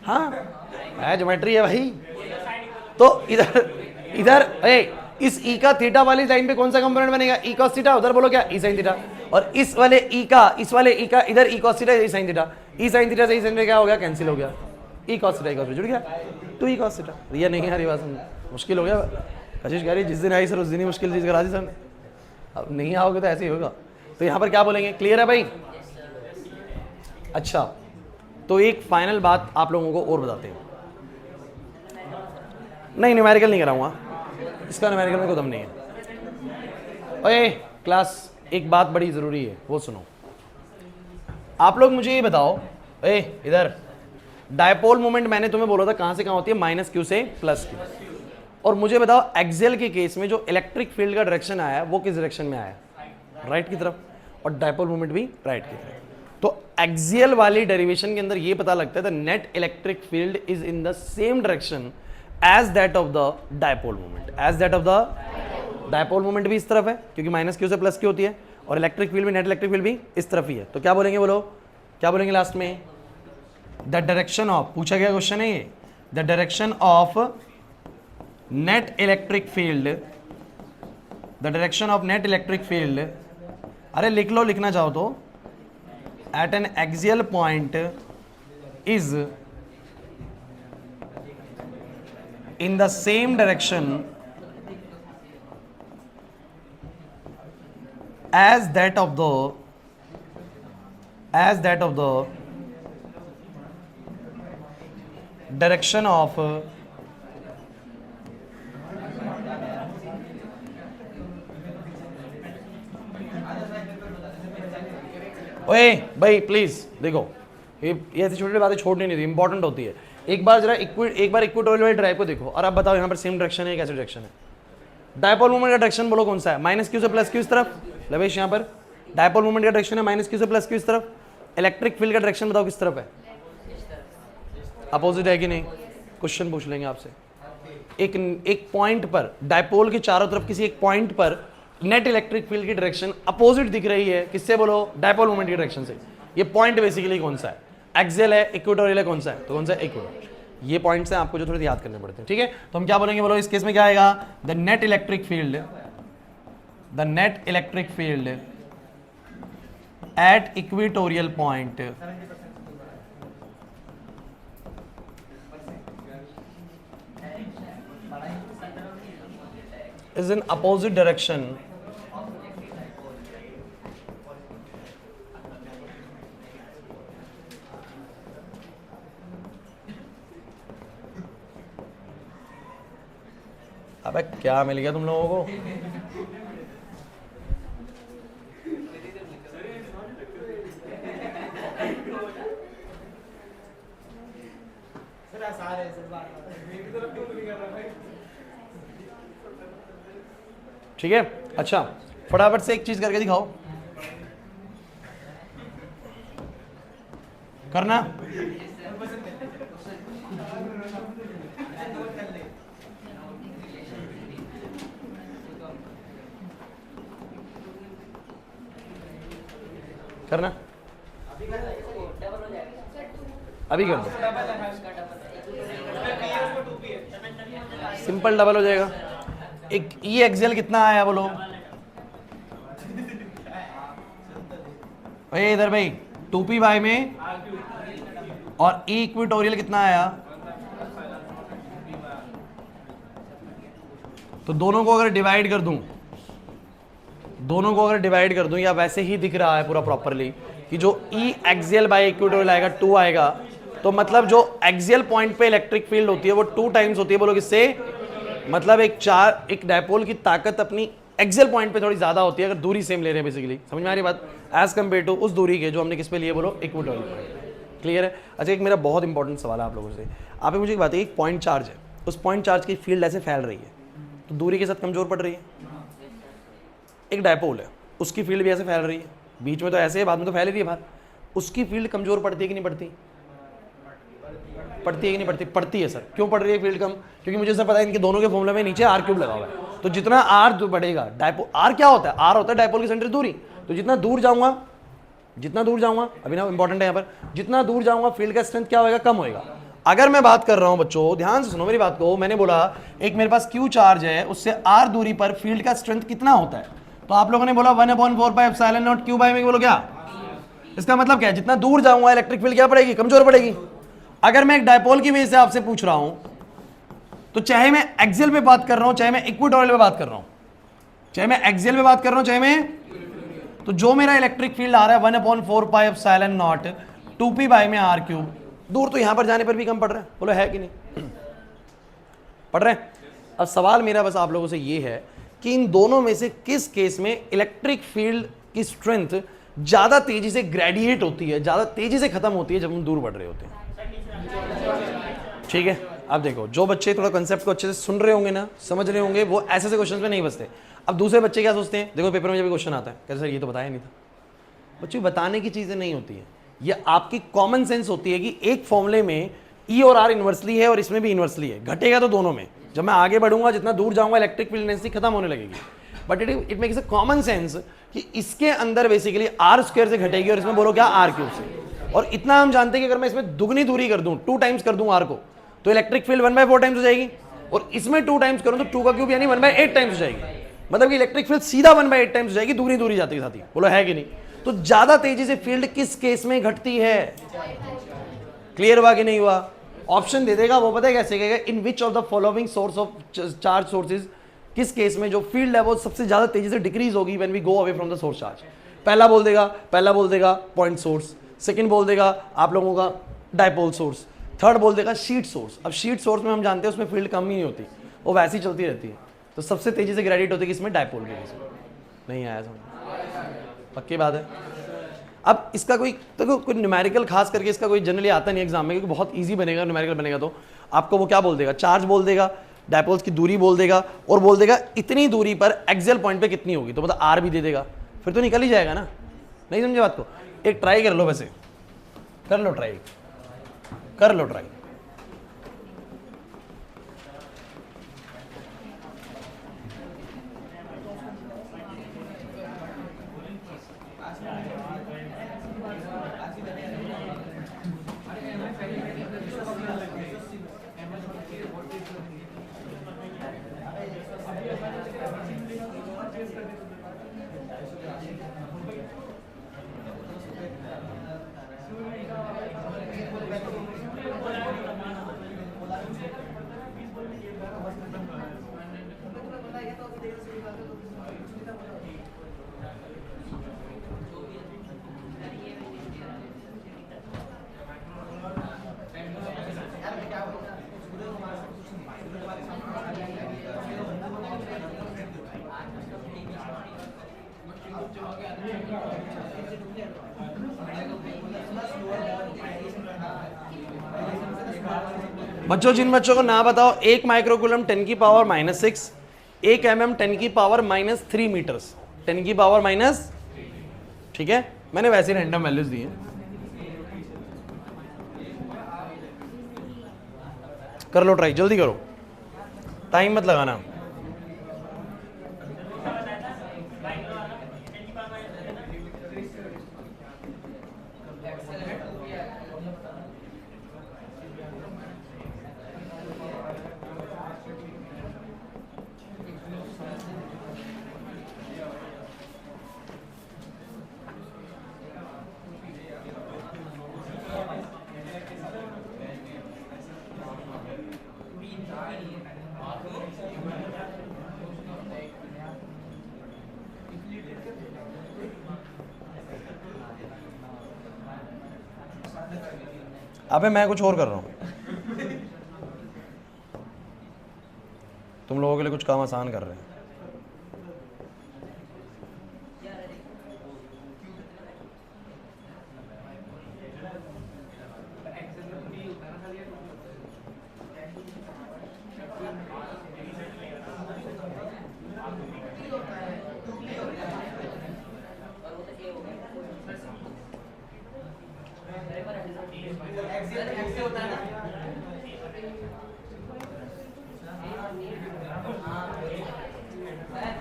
हाँ है ज्योमेट्री है भाई। तो इधर इस ई का थीटा वाली लाइन पे कौन सा कंपोनेंट बनेगा, ई कॉस थीटा, उधर बोलो क्या ई साइन थीटा, और इस वाले ई का इधर E cos theta E sine theta, ई साइन थीटा से ई साइन थीटा क्या हो गया, कैंसिल हो गया, ई कॉस थीटा जुड़ गया, तो ई कॉस थीटा। रिया नहीं हरी बात मुश्किल हो गया, कशिश कह रही जिस दिन आई सर उस दिन ही मुश्किल चीज करा दी सर, अब नहीं आओगे तो ऐसे ही होगा। तो यहाँ पर क्या बोलेंगे, क्लियर है भाई। अच्छा तो एक फाइनल बात आप लोगों को और बताते हैं, नहीं न्यूमेरिकल नहीं कराऊंगा, इसका न्यूमेरिकल में कोई दम नहीं है। ओए क्लास एक बात बड़ी ज़रूरी है वो सुनो, आप लोग मुझे ये बताओ, इधर डायपोल मोमेंट मैंने तुम्हें बोला था कहाँ से कहाँ होती है, -q से +q, और मुझे बताओ एक्सियल के केस में जो इलेक्ट्रिक फील्ड का डायरेक्शन आया वो किस डायरेक्शन में आया, राइट की तरफ, और डायपोल मोमेंट भी राइट की तरफ। तो एक्सियल वाली डेरिवेशन के अंदर ये पता लगता है the net electric field is in the same direction as that of the dipole moment, as that of the dipole moment भी इस तरफ है क्योंकि -q से +q होती है, और इलेक्ट्रिक फील्ड भी नेट इलेक्ट्रिक फील्ड भी इस तरफ ही है। तो क्या बोलेंगे, बोलो क्या बोलेंगे लास्ट में, द डायरेक्शन ऑफ, पूछा गया क्वेश्चन है ये, the direction of net electric field, the direction of net electric field, अरे लिख लो लिखना चाहो तो, at an axial point is in the same direction as that of the direction of ओए भाई प्लीज देखो, ये ऐसी छोटी छोटी बातें छोड़नी नहीं थी, इंपॉर्टेंट होती है। एक बार इक्वेटोरियल वाली ड्राइव को देखो और आप बताओ यहाँ पर सेम डायरेक्शन है, कैसे डायरेक्शन है? डायपोल मूवमेंट का डायरेक्शन बोलो कौन सा है? माइनस क्यू से प्लस क्यू इस तरफ। लवेश यहाँ पर डायपोल मूवमेंट का डायरेक्शन है माइनस क्यू से प्लस क्यू इस तरफ। इलेक्ट्रिक फील्ड का डायरेक्शन बताओ किस तरफ है? अपोजिट है कि नहीं? क्वेश्चन पूछ लेंगे आपसे। एक पॉइंट पर, डायपोल के चारों तरफ किसी एक पॉइंट पर नेट इलेक्ट्रिक फील्ड की डायरेक्शन अपोजिट दिख रही है, किससे बोलो? डायपोल मूवमेंट की डायरेक्शन से। ये पॉइंट बेसिकली कौन सा है? एक्सियल है, इक्वेटोरियल है, कौन सा है? तो कौन सा है? इक्वेटोरियल। ये पॉइंट्स हैं आपको जो थोड़े याद करने पड़ते हैं, ठीक है? तो हम क्या बोलेंगे बोलो इस केस में? क्या आएगा? The net electric field at equatorial point is in opposite direction अबे क्या मिल गया तुम लोगों को? ठीक है, अच्छा फटाफट से एक चीज करके दिखाओ, करना। करना अभी कर दो, सिंपल डबल हो जाएगा। एक ई एक्सियल कितना आया बोलो? भाई इधर भाई 2p बाय में, और ई इक्वेटोरियल कितना आया? तो दोनों को अगर डिवाइड कर दूं, या वैसे ही दिख रहा है पूरा प्रॉपरली कि जो ई एक्सियल बाय इक्वेटोरियल आएगा 2 आएगा, तो मतलब जो एक्सियल पॉइंट पे इलेक्ट्रिक फील्ड होती है वो 2 टाइम्स होती है। बोलो किससे? मतलब एक डायपोल की ताकत अपनी एक्सियल पॉइंट पे थोड़ी ज्यादा होती है अगर दूरी सेम ले रहे हैं बेसिकली। समझ में आ रही बात? एज कंपेयर टू उस दूरी के जो हमने किस पे लिए बोलो? इक्वेटोरियल। क्लियर है? अच्छा एक मेरा बहुत इंपॉर्टेंट सवाल है आप लोगों से। आप मुझे एक बात है, एक पॉइंट चार्ज है, उस पॉइंट चार्ज की फील्ड ऐसे फैल रही है तो दूरी के साथ कमजोर पड़ रही है। एक डायपोल है, उसकी फील्ड भी ऐसे फैल रही है, बीच में तो ऐसे है, बाद में तो फैल रही है बाहर। उसकी फील्ड कमजोर पड़ती है कि नहीं पड़ती? पड़ती है कि नहीं पड़ती? पड़ती है सर। क्यों पड़ रही है फील्ड कम? क्योंकि मुझे सर पता है इनके दोनों के फॉर्मूले में नीचे आर क्यूब लगा हुआ है, तो जितना आर बढ़ेगा, डायपोल आर क्या होता है? आर होता है डायपोल की सेंटर दूरी। तो जितना दूर जाऊंगा अभी ना इंपॉर्टेंट है यहाँ पर, जितना दूर जाऊंगा फील्ड का स्ट्रेंथ क्या होगा? कम होगा। अगर मैं बात कर रहा हूं बच्चों, ध्यान से सुनो मेरी बात को, मैंने बोला एक मेरे पास क्यू चार्ज है, उससे आर दूरी पर फील्ड का स्ट्रेंथ कितना होता है? तो आप लोगों ने बोला 1/4πε0 क्यू बाय में। बोलो क्या? इसका मतलब क्या है? जितना दूर जाऊंगा इलेक्ट्रिक फील्ड क्या पड़ेगी? कमजोर पड़ेगी। अगर मैं एक डायपोल की वजह से आपसे पूछ रहा हूं, तो चाहे मैं एक्सियल पे बात कर रहा हूं, चाहे मैं इक्वेटोरियल पे बात कर रहा हूं, चाहे मैं तो जो मेरा इलेक्ट्रिक फील्ड आ रहा है 1/4πε0 2p बाय में r क्यूब, दूर तो यहां पर जाने पर भी कम पड़ रहा है। बोलो है कि नहीं? पड़ रहे हैं। अब सवाल मेरा बस आप लोगों से ये है कि इन दोनों में से किस केस में इलेक्ट्रिक फील्ड की स्ट्रेंथ ज्यादा तेजी से ग्रेडिएट होती है, ज्यादा तेजी से खत्म होती है जब हम दूर बढ़ रहे होते हैं? ठीक है, अब देखो, जो बच्चे थोड़ा कंसेप्ट को अच्छे से सुन रहे होंगे ना, समझ रहे होंगे, वो ऐसे क्वेश्चन में नहीं बसते। अब दूसरे बच्चे क्या सोचते हैं? देखो पेपर में जब क्वेश्चन आता है, कहते सर ये तो बताया नहीं था। बच्चों बताने की चीजें नहीं होती है, ये आपकी कॉमन सेंस होती है कि एक फॉर्मूले में ई और आर इन्वर्सली है और इसमें भी इन्वर्सली है, घटेगा तो दोनों में। जब मैं आगे बढ़ूंगा, जितना दूर जाऊंगा इलेक्ट्रिक फील्ड डेंसिटी खत्म होने लगेगी। But it makes a common sense कि इसके अंदर बेसिकली आर स्क्वायर से घटेगी और इसमें बोलो क्या? आर क्यूब से। और इतना हम जानते हैं कि अगर मैं इसमें दुगनी दूरी कर दूं, 2 टाइम्स कर दूं आर को, तो इलेक्ट्रिक फील्ड 1/4 टाइम्स हो जाएगी, और इसमें 2 टाइम्स करूं तो 2 का क्यूब यानी 1/8 टाइम्स हो जाएगी। मतलब कि इलेक्ट्रिक फील्ड सीधा 1/8 टाइम्स हो जाएगी, दूरी जाती है साथी। बोलो है कि नहीं? तो ज्यादा तेजी से फील्ड किस केस में घटती है? क्लियर हुआ कि नहीं हुआ? ऑप्शन दे देगा वो, पता है कैसे कहेगा? In which of the following source of charge sources, किस केस में जो फील्ड है वो सबसे ज्यादा तेजी से डिक्रीज होगी when we go away from the source charge. पहला बोल देगा पॉइंट सोर्स, सेकंड बोल देगा आप लोगों का डायपोल सोर्स, थर्ड बोल देगा शीट सोर्स। अब शीट सोर्स में हम जानते हैं उसमें फील्ड कम ही नहीं होती, वो वैसे ही चलती रहती है, तो सबसे तेजी से ग्रेडिएट होती है इसमें डायपोल के केस में। नहीं आया समझ, पक्की बात है। अब इसका कोई देखो कोई न्यूमेरिकल खास करके इसका कोई जनरली आता नहीं एग्जाम में, क्योंकि बहुत इजी बनेगा न्यूमेरिकल बनेगा तो आपको वो क्या बोल देगा, चार्ज बोल देगा, डायपोल्स की दूरी बोल देगा, और बोल देगा इतनी दूरी पर एक्सियल पॉइंट पे कितनी होगी, तो मतलब आर भी दे देगा, फिर तो निकल ही जाएगा ना। नहीं समझे बात को? एक ट्राई कर लो, वैसे कर लो ट्राई, कर लो ट्राई। बच्चों जिन बच्चों को ना बताओ, 1 माइक्रोकूलम 10 की पावर -6, 1 mm 10 की पावर -3 मीटर्स, 10 की पावर माइनस, ठीक है, मैंने वैसे रैंडम वैल्यूज दी हैं। कर लो ट्राई, जल्दी करो, टाइम मत लगाना। अबे मैं कुछ और कर रहा हूं, तुम लोगों के लिए कुछ काम आसान कर रहे हैं।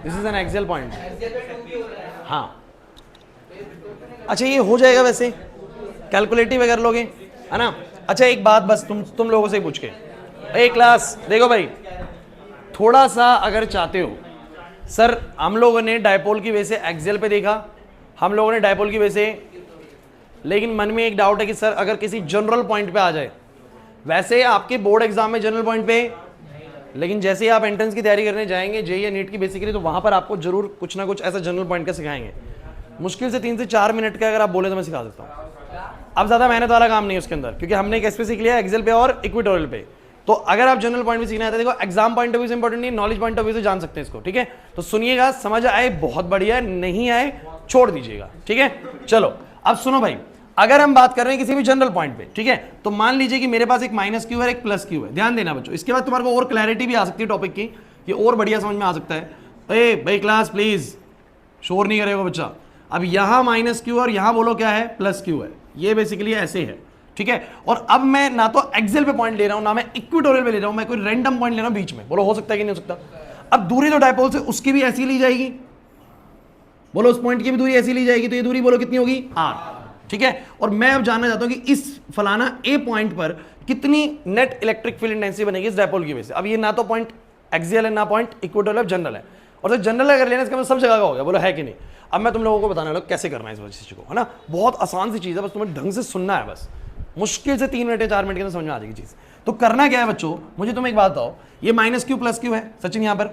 This is an axial point. हाँ अच्छा, ये हो जाएगा वैसे, कैलकुलेटिव अगर लोगे, है ना। अच्छा एक बात बस तुम लोगों से पूछ के, एक क्लास देखो भाई, थोड़ा सा अगर चाहते हो, सर हम लोगों ने डायपोल की वजह से एक्सियल पे देखा, हम लोगों ने डायपोल की वजह से, लेकिन मन में एक डाउट है कि सर अगर किसी जनरल पॉइंट पे आ जाए, वैसे आपके बोर्ड एग्जाम में जनरल पॉइंट पे, लेकिन जैसे ही आप एंट्रेंस की तैयारी करने जाएंगे जेईई या नीट की बेसिकली, तो वहां पर आपको जरूर कुछ ना कुछ ऐसा जनरल पॉइंट का सिखाएंगे। मुश्किल से 3 से 4 मिनट का अगर आप बोले तो मैं सिखा सकता हूँ। अब ज्यादा मेहनत वाला काम नहीं है उसके अंदर, क्योंकि हमने एक एसपी सीख लिया एक्सेल पे और इक्वेटोरियल पे। तो अगर आप जनरल पॉइंट में सीखना है, देखो एग्जाम पॉइंट ऑफ व्यू से इंपॉर्टेंट नहीं, नॉलेज पॉइंट ऑफ व्यू से जान सकते हैं इसको, ठीक है। तो सुनिएगा, समझ आए बहुत बढ़िया, नहीं आए छोड़ दीजिएगा, ठीक है। चलो अब सुनो भाई, अगर हम बात कर रहे हैं किसी भी जनरल पॉइंट पे, ठीक है, तो मान लीजिए कि मेरे पास एक माइनस क्यू है, एक प्लस क्यू है। ध्यान देना बच्चों, इसके बाद तुम्हारे को और क्लैरिटी भी आ सकती है टॉपिक की, ये और बढ़िया समझ में आ सकता है। ए भाई क्लास प्लीज शोर नहीं करेगा बच्चा। अब यहां माइनस क्यू और यहां बोलो क्या है, प्लस क्यू है। ये बेसिकली ऐसे है, ठीक है। और अब मैं ना तो एक्सेल पे पॉइंट ले रहा हूं, ना मैं इक्वेटोरियल पे ले रहा हूं, मैं कोई रैंडम पॉइंट ले रहा हूं बीच में। बोलो हो सकता है कि नहीं हो सकता। अब दूरी तो डायपोल से उसकी भी ऐसी ली जाएगी, बोलो उस पॉइंट की भी दूरी ऐसी ली जाएगी, तो ये दूरी बोलो कितनी होगी, आर, ठीक है। और मैं अब जानना चाहता हूं कि इस फलाना ए पॉइंट पर कितनी नेट इलेक्ट्रिक फील्ड इंटेंसिटी बनेगी इस डायपोल की वजह से। अब ये ना तो पॉइंट एक्सियल है, ना पॉइंट इक्वेटोरियल, जनरल है। और तो जनरल अगर लेना, इसका मतलब सब जगह का हो गया, बोलो है कि नहीं। अब मैं तुम लोगों को बताने वाला हूं कैसे करना है इस चीज को, है ना। बहुत आसान सी चीज है, बस तुम्हें ढंग से सुनना है। बस मुश्किल से 3 मिनट या 4 मिनट के अंदर समझ में आ जाएगी चीज। तो करना क्या है बच्चों, मुझे तुम एक बात बताओ, ये माइनस क्यू प्लस क्यू है सचिन यहाँ पर,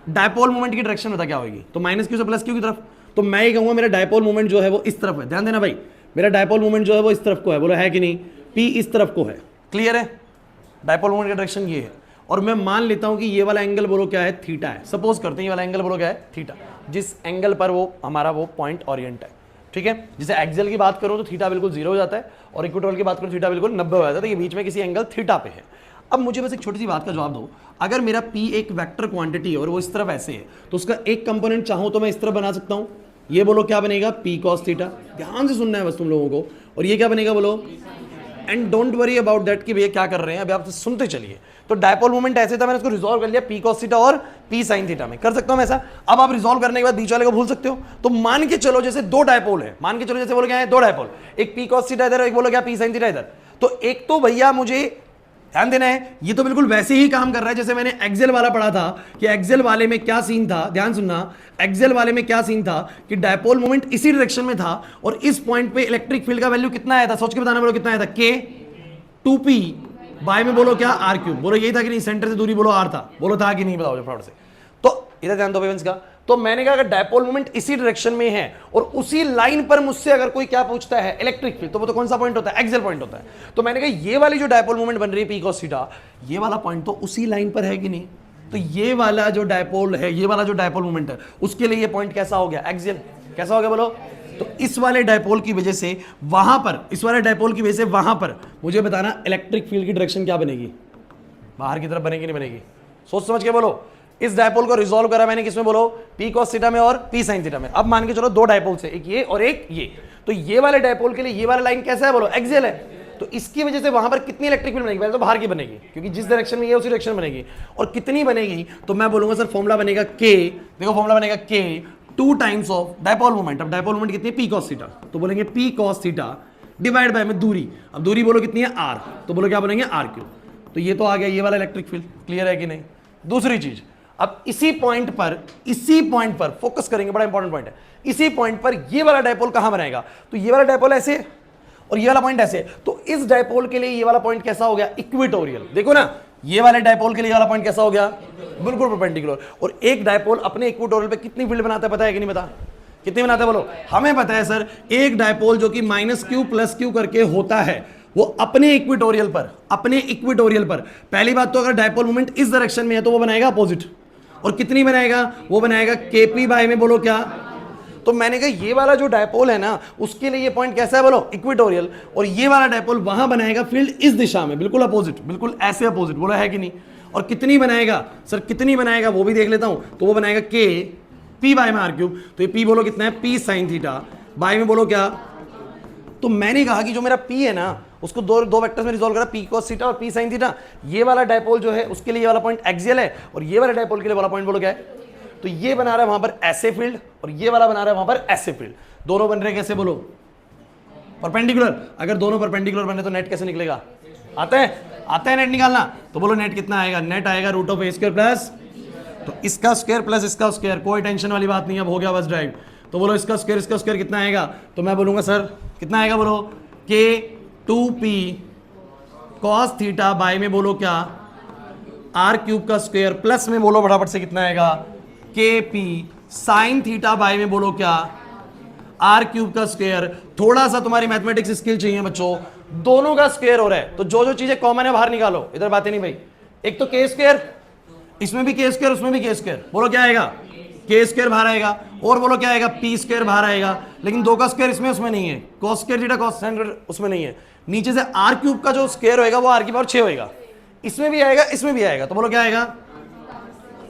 डायपोल मोमेंट की डायरेक्शन बता क्या होगी, तो माइनस क्यू से प्लस क्यू की तरफ। तो मैं ये कहूंगा मेरा डायपोल मोमेंट जो है वो इस तरफ है, ध्यान देना भाई, मेरा डायपोल मोमेंट जो है वो इस तरफ को है, बोलो है कि नहीं, पी इस तरफ को है, क्लियर है, डायपोल मोमेंट का डायरेक्शन ये है। और मैं मान लेता हूं कि ये वाला एंगल बोलो क्या है, थीटा है, सपोज करते हैं ये वाला एंगल बोलो क्या है, थीटा, जिस एंगल पर वो हमारा वो पॉइंट ओरिएंट है, ठीक है। जैसे एक्सियल की बात करो तो थीटा बिल्कुल 0 हो जाता है, और इक्वेटोरियल की बात करो थीटा बिल्कुल 90 हो जाता है, तो ये बीच में किसी एंगल थीटा पे है। अब मुझे बस एक छोटी सी बात का जवाब दो, अगर मेरा P एक वेक्टर क्वांटिटी है और वो इस तरफ ऐसे है, तो उसका एक कंपोनेंट चाहूं तो मैं इस तरफ बना सकता हूं, ये बोलो क्या बनेगा, P cos थीटा, ध्यान से सुनना है बस तुम लोगों को, और ये क्या बनेगा बोलो, and don't worry about that कि भैया क्या कर रहे हैं, अभी आप सुनते चलिए। तो डायपोल मोमेंट ऐसे था, मैंने इसको रिजॉल्व कर लिया P cos थीटा और P sin थीटा में, कर सकता हूं मैं ऐसा। अब आप रिजॉल्व करने के बाद बीच वाले को भूल सकते हो, तो मान के चलो जैसे दो डायपोल है, मान के चलो जैसे बोलो क्या है, दो डायपोल, एक P cos थीटा इधर, एक बोलो क्या P sin थीटा इधर, तो एक तो भैया मुझे ध्यान देना है, ये तो बिल्कुल वैसे ही काम कर रहा है जैसे मैंने एक्सेल वाला पढ़ा था, कि एक्सेल वाले में क्या सीन था, ध्यान सुनना, एक्सेल वाले में क्या सीन था कि डायपोल मोमेंट इसी डायरेक्शन में था, और इस पॉइंट पे इलेक्ट्रिक फील्ड का वैल्यू कितना आया था, सोच के बताना, बोलो कितना आया था, K 2P बाय में बोलो क्या R क्यूब, बोलो यही था कि नहीं, सेंटर से दूरी बोलो R था, बोलो था कि नहीं, बताओ फटाफट से। तो इधर ध्यान दो पेरेंट्स का, तो मैंने कहा अगर डायपोल मोमेंट इसी डायरेक्शन में है और उसी लाइन पर मुझसे अगर कोई क्या पूछता है इलेक्ट्रिक फील्ड, तो वो तो कौन सा पॉइंट होता है, एक्सियल पॉइंट होता है। तो मैंने कहा ये वाली जो डायपोल मोमेंट बन रही है P cos थीटा, ये वाला पॉइंट तो उसी लाइन पर है कि नहीं, तो ये वाला जो डायपोल है, ये वाला जो डायपोल मोमेंट है, उसके लिए ये पॉइंट कैसा हो गया, एक्सियल, कैसा हो गया बोलो। तो इस वाले डायपोल की वजह से वहां पर, इस वाले डायपोल की वजह से वहां पर मुझे बताना इलेक्ट्रिक फील्ड की डायरेक्शन क्या बनेगी, बाहर की तरफ बनेगी नहीं बनेगी, सोच समझ के बोलो। इस डायपोल को रिजॉल्व करा मैंने किसमें बोलो, P cos थीटा में और P sin थीटा में। अब मान के चलो दो डायपोल से, एक ये और एक ये, तो ये वाले डायपोल के लिए ये वाला लाइन कैसा है बोलो, एक्सियल है, तो इसकी वजह से वहां पर कितनी इलेक्ट्रिक फील्ड बनेगी, पहले तो बाहर की बनेगी, क्योंकि जिस डायरेक्शन में ये उसी डायरेक्शन बनेगी, और कितनी बनेगी, तो मैं बोलूंगा सर फॉर्मूला बनेगा K, देखो फॉर्मूला बनेगा K 2 times of dipole moment. अब डायपोल मोमेंट कितनी है, P cos थीटा, तो बोलेंगे P cos theta divide by में दूरी, अब दूरी बोलो कितनी है R, तो बोलो क्या बनेंगे R क्यूब। तो ये तो आ गया ये वाला इलेक्ट्रिक फील्ड, क्लियर है कि नहीं। दूसरी चीज, अब इसी पॉइंट पर फोकस करेंगे, बड़ा इंपॉर्टेंट पॉइंट है, इसी पॉइंट पर ये वाला डायपोल कहां बनाएगा, तो ये वाला डायपोल ऐसे और ये वाला पॉइंट ऐसे, तो इस डायपोल के लिए ये वाला पॉइंट कैसा हो गया, इक्वेटोरियल। देखो ना, ये वाले डायपोल के लिए वाला पॉइंट कैसा हो गया, बिल्कुल परपेंडिकुलर। और एक डायपोल अपने इक्वेटोरियल पे कितनी फील्ड बनाता है पता है कि नहीं, पता कितनी बनाता है बोलो, हमें पता है सर, एक डायपोल जो कि -q + q करके होता है, वो अपने इक्वेटोरियल पर, पहली बात तो अगर डायपोल मोमेंट इस डायरेक्शन में है तो वो बनाएगा अपोजिट, और कितनी बनाएगा, वो बनाएगा Kp बाय में बोलो क्या। तो मैंने कहा ये वाला जो डायपोल है ना, उसके लिए ये पॉइंट कैसा है बोलो, इक्वेटोरियल, और ये वाला डायपोल वहां बनाएगा फील्ड इस दिशा में, बिल्कुल अपोजिट, बिल्कुल ऐसे अपोजिट, बोला है कि नहीं। और कितनी बनाएगा सर, कितनी बनाएगा वो भी देख लेता हूं, तो वो बनाएगा Kp बाय में R क्यूब, तो ये P बोलो कितना है, P sin थीटा बाय में बोलो क्या। तो मैंने कहा कि जो मेरा P है ना, उसको दो वेक्टर्स में रिजॉल्व करा, P cos थीटा और P sin थीटा। ये वाला डायपोल जो है उसके लिए ये वाला पॉइंट एक्सियल है, और ये वाला डायपोल के लिए वाला पॉइंट बोलो क्या है, तो ये बना रहा है वहां पर ऐसे फील्ड, और ये वाला बना रहा है वहां पर ऐसे फील्ड, दोनों बन रहे कैसे बोलो, परपेंडिकुलर। अगर दोनों परपेंडिकुलर बने तो नेट कैसे निकलेगा, आता है नेट निकालना, तो बोलो नेट कितना आएगा, नेट आएगा √a² प्लस, तो इसका स्क्वायर प्लस इसका स्क्वायर, कोई टेंशन वाली बात नहीं, अब हो गया बस ड्राइव। तो बोलो इसका स्क्वायर कितना आएगा, तो मैं बोलूंगा सर कितना आएगा बोलो, K 2P cos theta by में बोलो क्या, R क्यूब का स्क्वायर प्लस में बोलो फटाफट से कितना आएगा, KP sin थीटा बाय में बोलो क्या, R क्यूब का स्क्वायर। थोड़ा सा तुम्हारी मैथमेटिक्स स्किल चाहिए बच्चों, दोनों का स्क्वायर हो रहा है, तो जो चीजें कॉमन है बाहर निकालो, इधर बातें नहीं भाई। एक तो K स्क्वायर, इसमें भी K स्क्वायर, उसमें भी K स्क्वायर, बोलो क्या आएगा, K स्क्वायर बाहर आएगा, और बोलो क्या आएगा, P स्क्वायर बाहर आएगा, लेकिन दो का स्क्वायर इसमें उसमें नहीं है, cos square theta cos sin उसमें नहीं है। नीचे से R क्यूब का जो स्क्वायर होएगा वो R की पावर 6 होएगा, इसमें भी आएगा इसमें भी आएगा, तो बोलो क्या आएगा,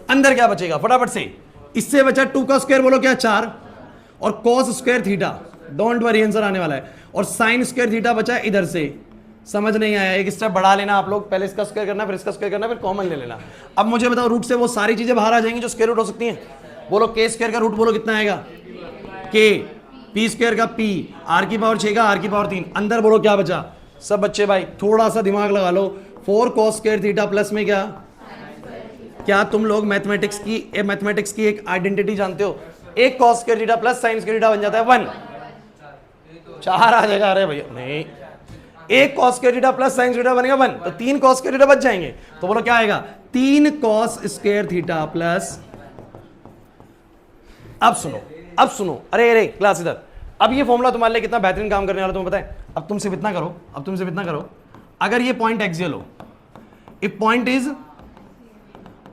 अंदर क्या बचेगा फटाफट से, इससे बचा 2 का स्क्वायर बोलो क्या 4, और cos square theta, don't worry answer आने वाला है, और sin स्क्वायर थीटा बचा इधर से। समझ नहीं आया, एक स्टेप बढ़ा लेना आप लोग, पहले इसका स्क्वायर करना, फिर इसका स्क्वायर करना, फिर कॉमन ले लेना। अब मुझे बताओ रूट से वो सारी चीजें बाहर आ जाएंगी जो स्क्वायर रूट हो सकती हैं, बोलो K स्क्वायर का रूट बोलो कितना आएगा, K, P स्क्वायर का P, R की पावर 6 का R की पावर 3, अंदर बोलो क्या बचा। सब बच्चे भाई थोड़ा सा दिमाग लगा लो, 4 cos स्क्वायर थीटा प्लस में क्या तुम लोग मैथमेटिक्स की एक आइडेंटिटी जानते हो, एक cos square theta plus sin square theta बन जाता है 1, 4 आ जाएगा, अरे भैया नहीं, एक cos square theta plus sin square theta बनेगा 1, तो 3 cos स्क्वायर थीटा बच जाएंगे, तो बोलो क्या आएगा, 3 cos स्क्वायर थीटा प्लस अब सुनो, अरे क्लास इधर। अब ये फॉर्मूला तुम्हारे लिए कितना बेहतरीन काम करने वाला तुम्हें पता है। अब तुम सिर्फ इतना करो, अगर ये पॉइंट एक्सियल हो,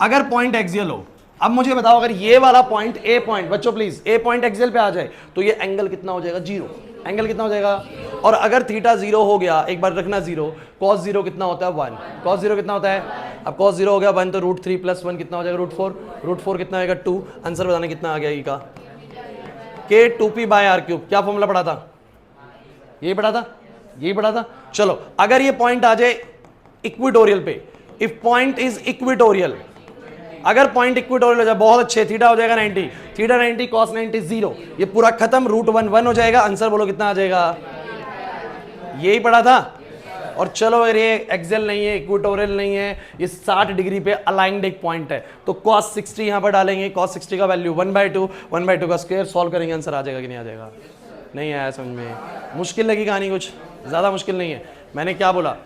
अगर पॉइंट एक्सियल हो, अब मुझे बताओ अगर ये वाला पॉइंट ए पॉइंट, बच्चों प्लीज, ए पॉइंट एक्सियल पे आ जाए तो ये एंगल कितना हो जाएगा, 0। एंगल कितना हो जाएगा, और अगर थीटा 0 हो गया, एक बार रखना 0, cos 0 कितना होता है 1, cos 0 कितना होता है, अब cos 0 हो गया 1 तो √3 + 1 कितना हो जाएगा √4 कितना आएगा 2। आंसर बताने कितना आ गया ई का, k 2p/r³। क्या फॉर्मूला पढ़ा था, यही पढ़ा था। चलो अगर ये पॉइंट आ जाए इक्वेटोरियल पे, इफ पॉइंट इज इक्वेटोरियल, अगर पॉइंट इक्वेटोरियल हो जाए, बहुत अच्छे, थीटा हो जाएगा 90, थीटा 90 cos 90 0, ये पूरा खत्म, √1 1 हो जाएगा। आंसर बोलो कितना आ जाएगा, यही पढ़ा था। और चलो अगर ये एक्सियल नहीं है, इक्वेटोरियल नहीं है, ये 60 डिग्री पे अलाइंड एक पॉइंट है, तो cos 60 यहां पर डालेंगे, cos 60 का वैल्यू 1/2 का स्क्वायर, सॉल्व करेंगे, आंसर आ जाएगा कि नहीं आ जाएगा। नहीं आया समझ में, मुश्किल लगी कहानी, कुछ ज्यादा मुश्किल नहीं है। मैंने क्या बोला,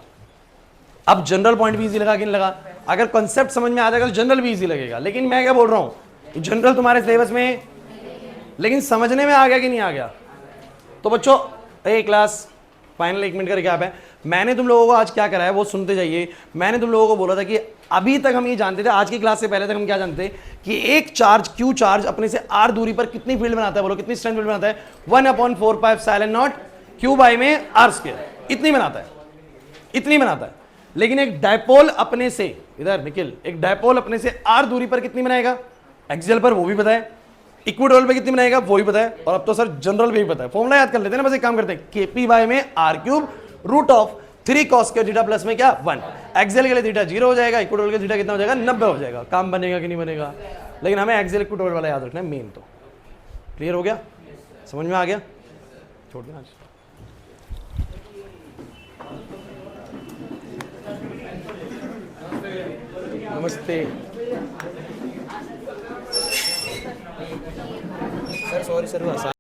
अब जनरल पॉइंट भी इजी लगा कि नहीं लगा, अगर कॉन्सेप्ट समझ में आ जाएगा तो जनरल भी इजी लगेगा। लेकिन मैं क्या बोल रहा हूं, जनरल तुम्हारे सिलेबस में, लेकिन समझने में आ गया कि नहीं आ गया। तो बच्चों ए क्लास फाइनल 1 मिनट का रिकैप है। मैंने तुम लोगों को आज क्या कराया वो सुनते जाइए। मैंने तुम लोगों को बोला था कि अभी तक हम ये जानते थे, आज की क्लास से पहले तक हम क्या जानते थे कि एक चार्ज क्यू चार्ज अपने से r दूरी पर कितनी फील्ड बनाता है, बोलो कितनी स्ट्रेंथ फील्ड बनाता है, 1/4πε0 q/में r², इतनी बनाता है। लेकिन एक डायपोल अपने से, इधर निखिल, एक डायपोल अपने से r दूरी पर कितनी बनाएगा, एक्सियल पर वो भी पता है, इक्वेटोरियल पे कितनी बनाएगा वो भी पता है, और अब तो सर जनरल भी पता है। फॉर्मूला याद कर लेते हैं ना, बस एक काम करते हैं, kp/में r³ √3 cos थीटा प्लस में क्या 1, एक्सियल के लिए थीटा 0 हो जाएगा, इक्वेटोरियल के थीटा कितना हो जाएगा 90 हो जाएगा। काम बनेगा कि नहीं बनेगा, लेकिन हमें एक्सियल इक्वेटोरियल वाला याद रखना है मेन। तो क्लियर हो गया, समझ में आ गया, छोड़ देना। नमस्ते सर, सॉरी सर।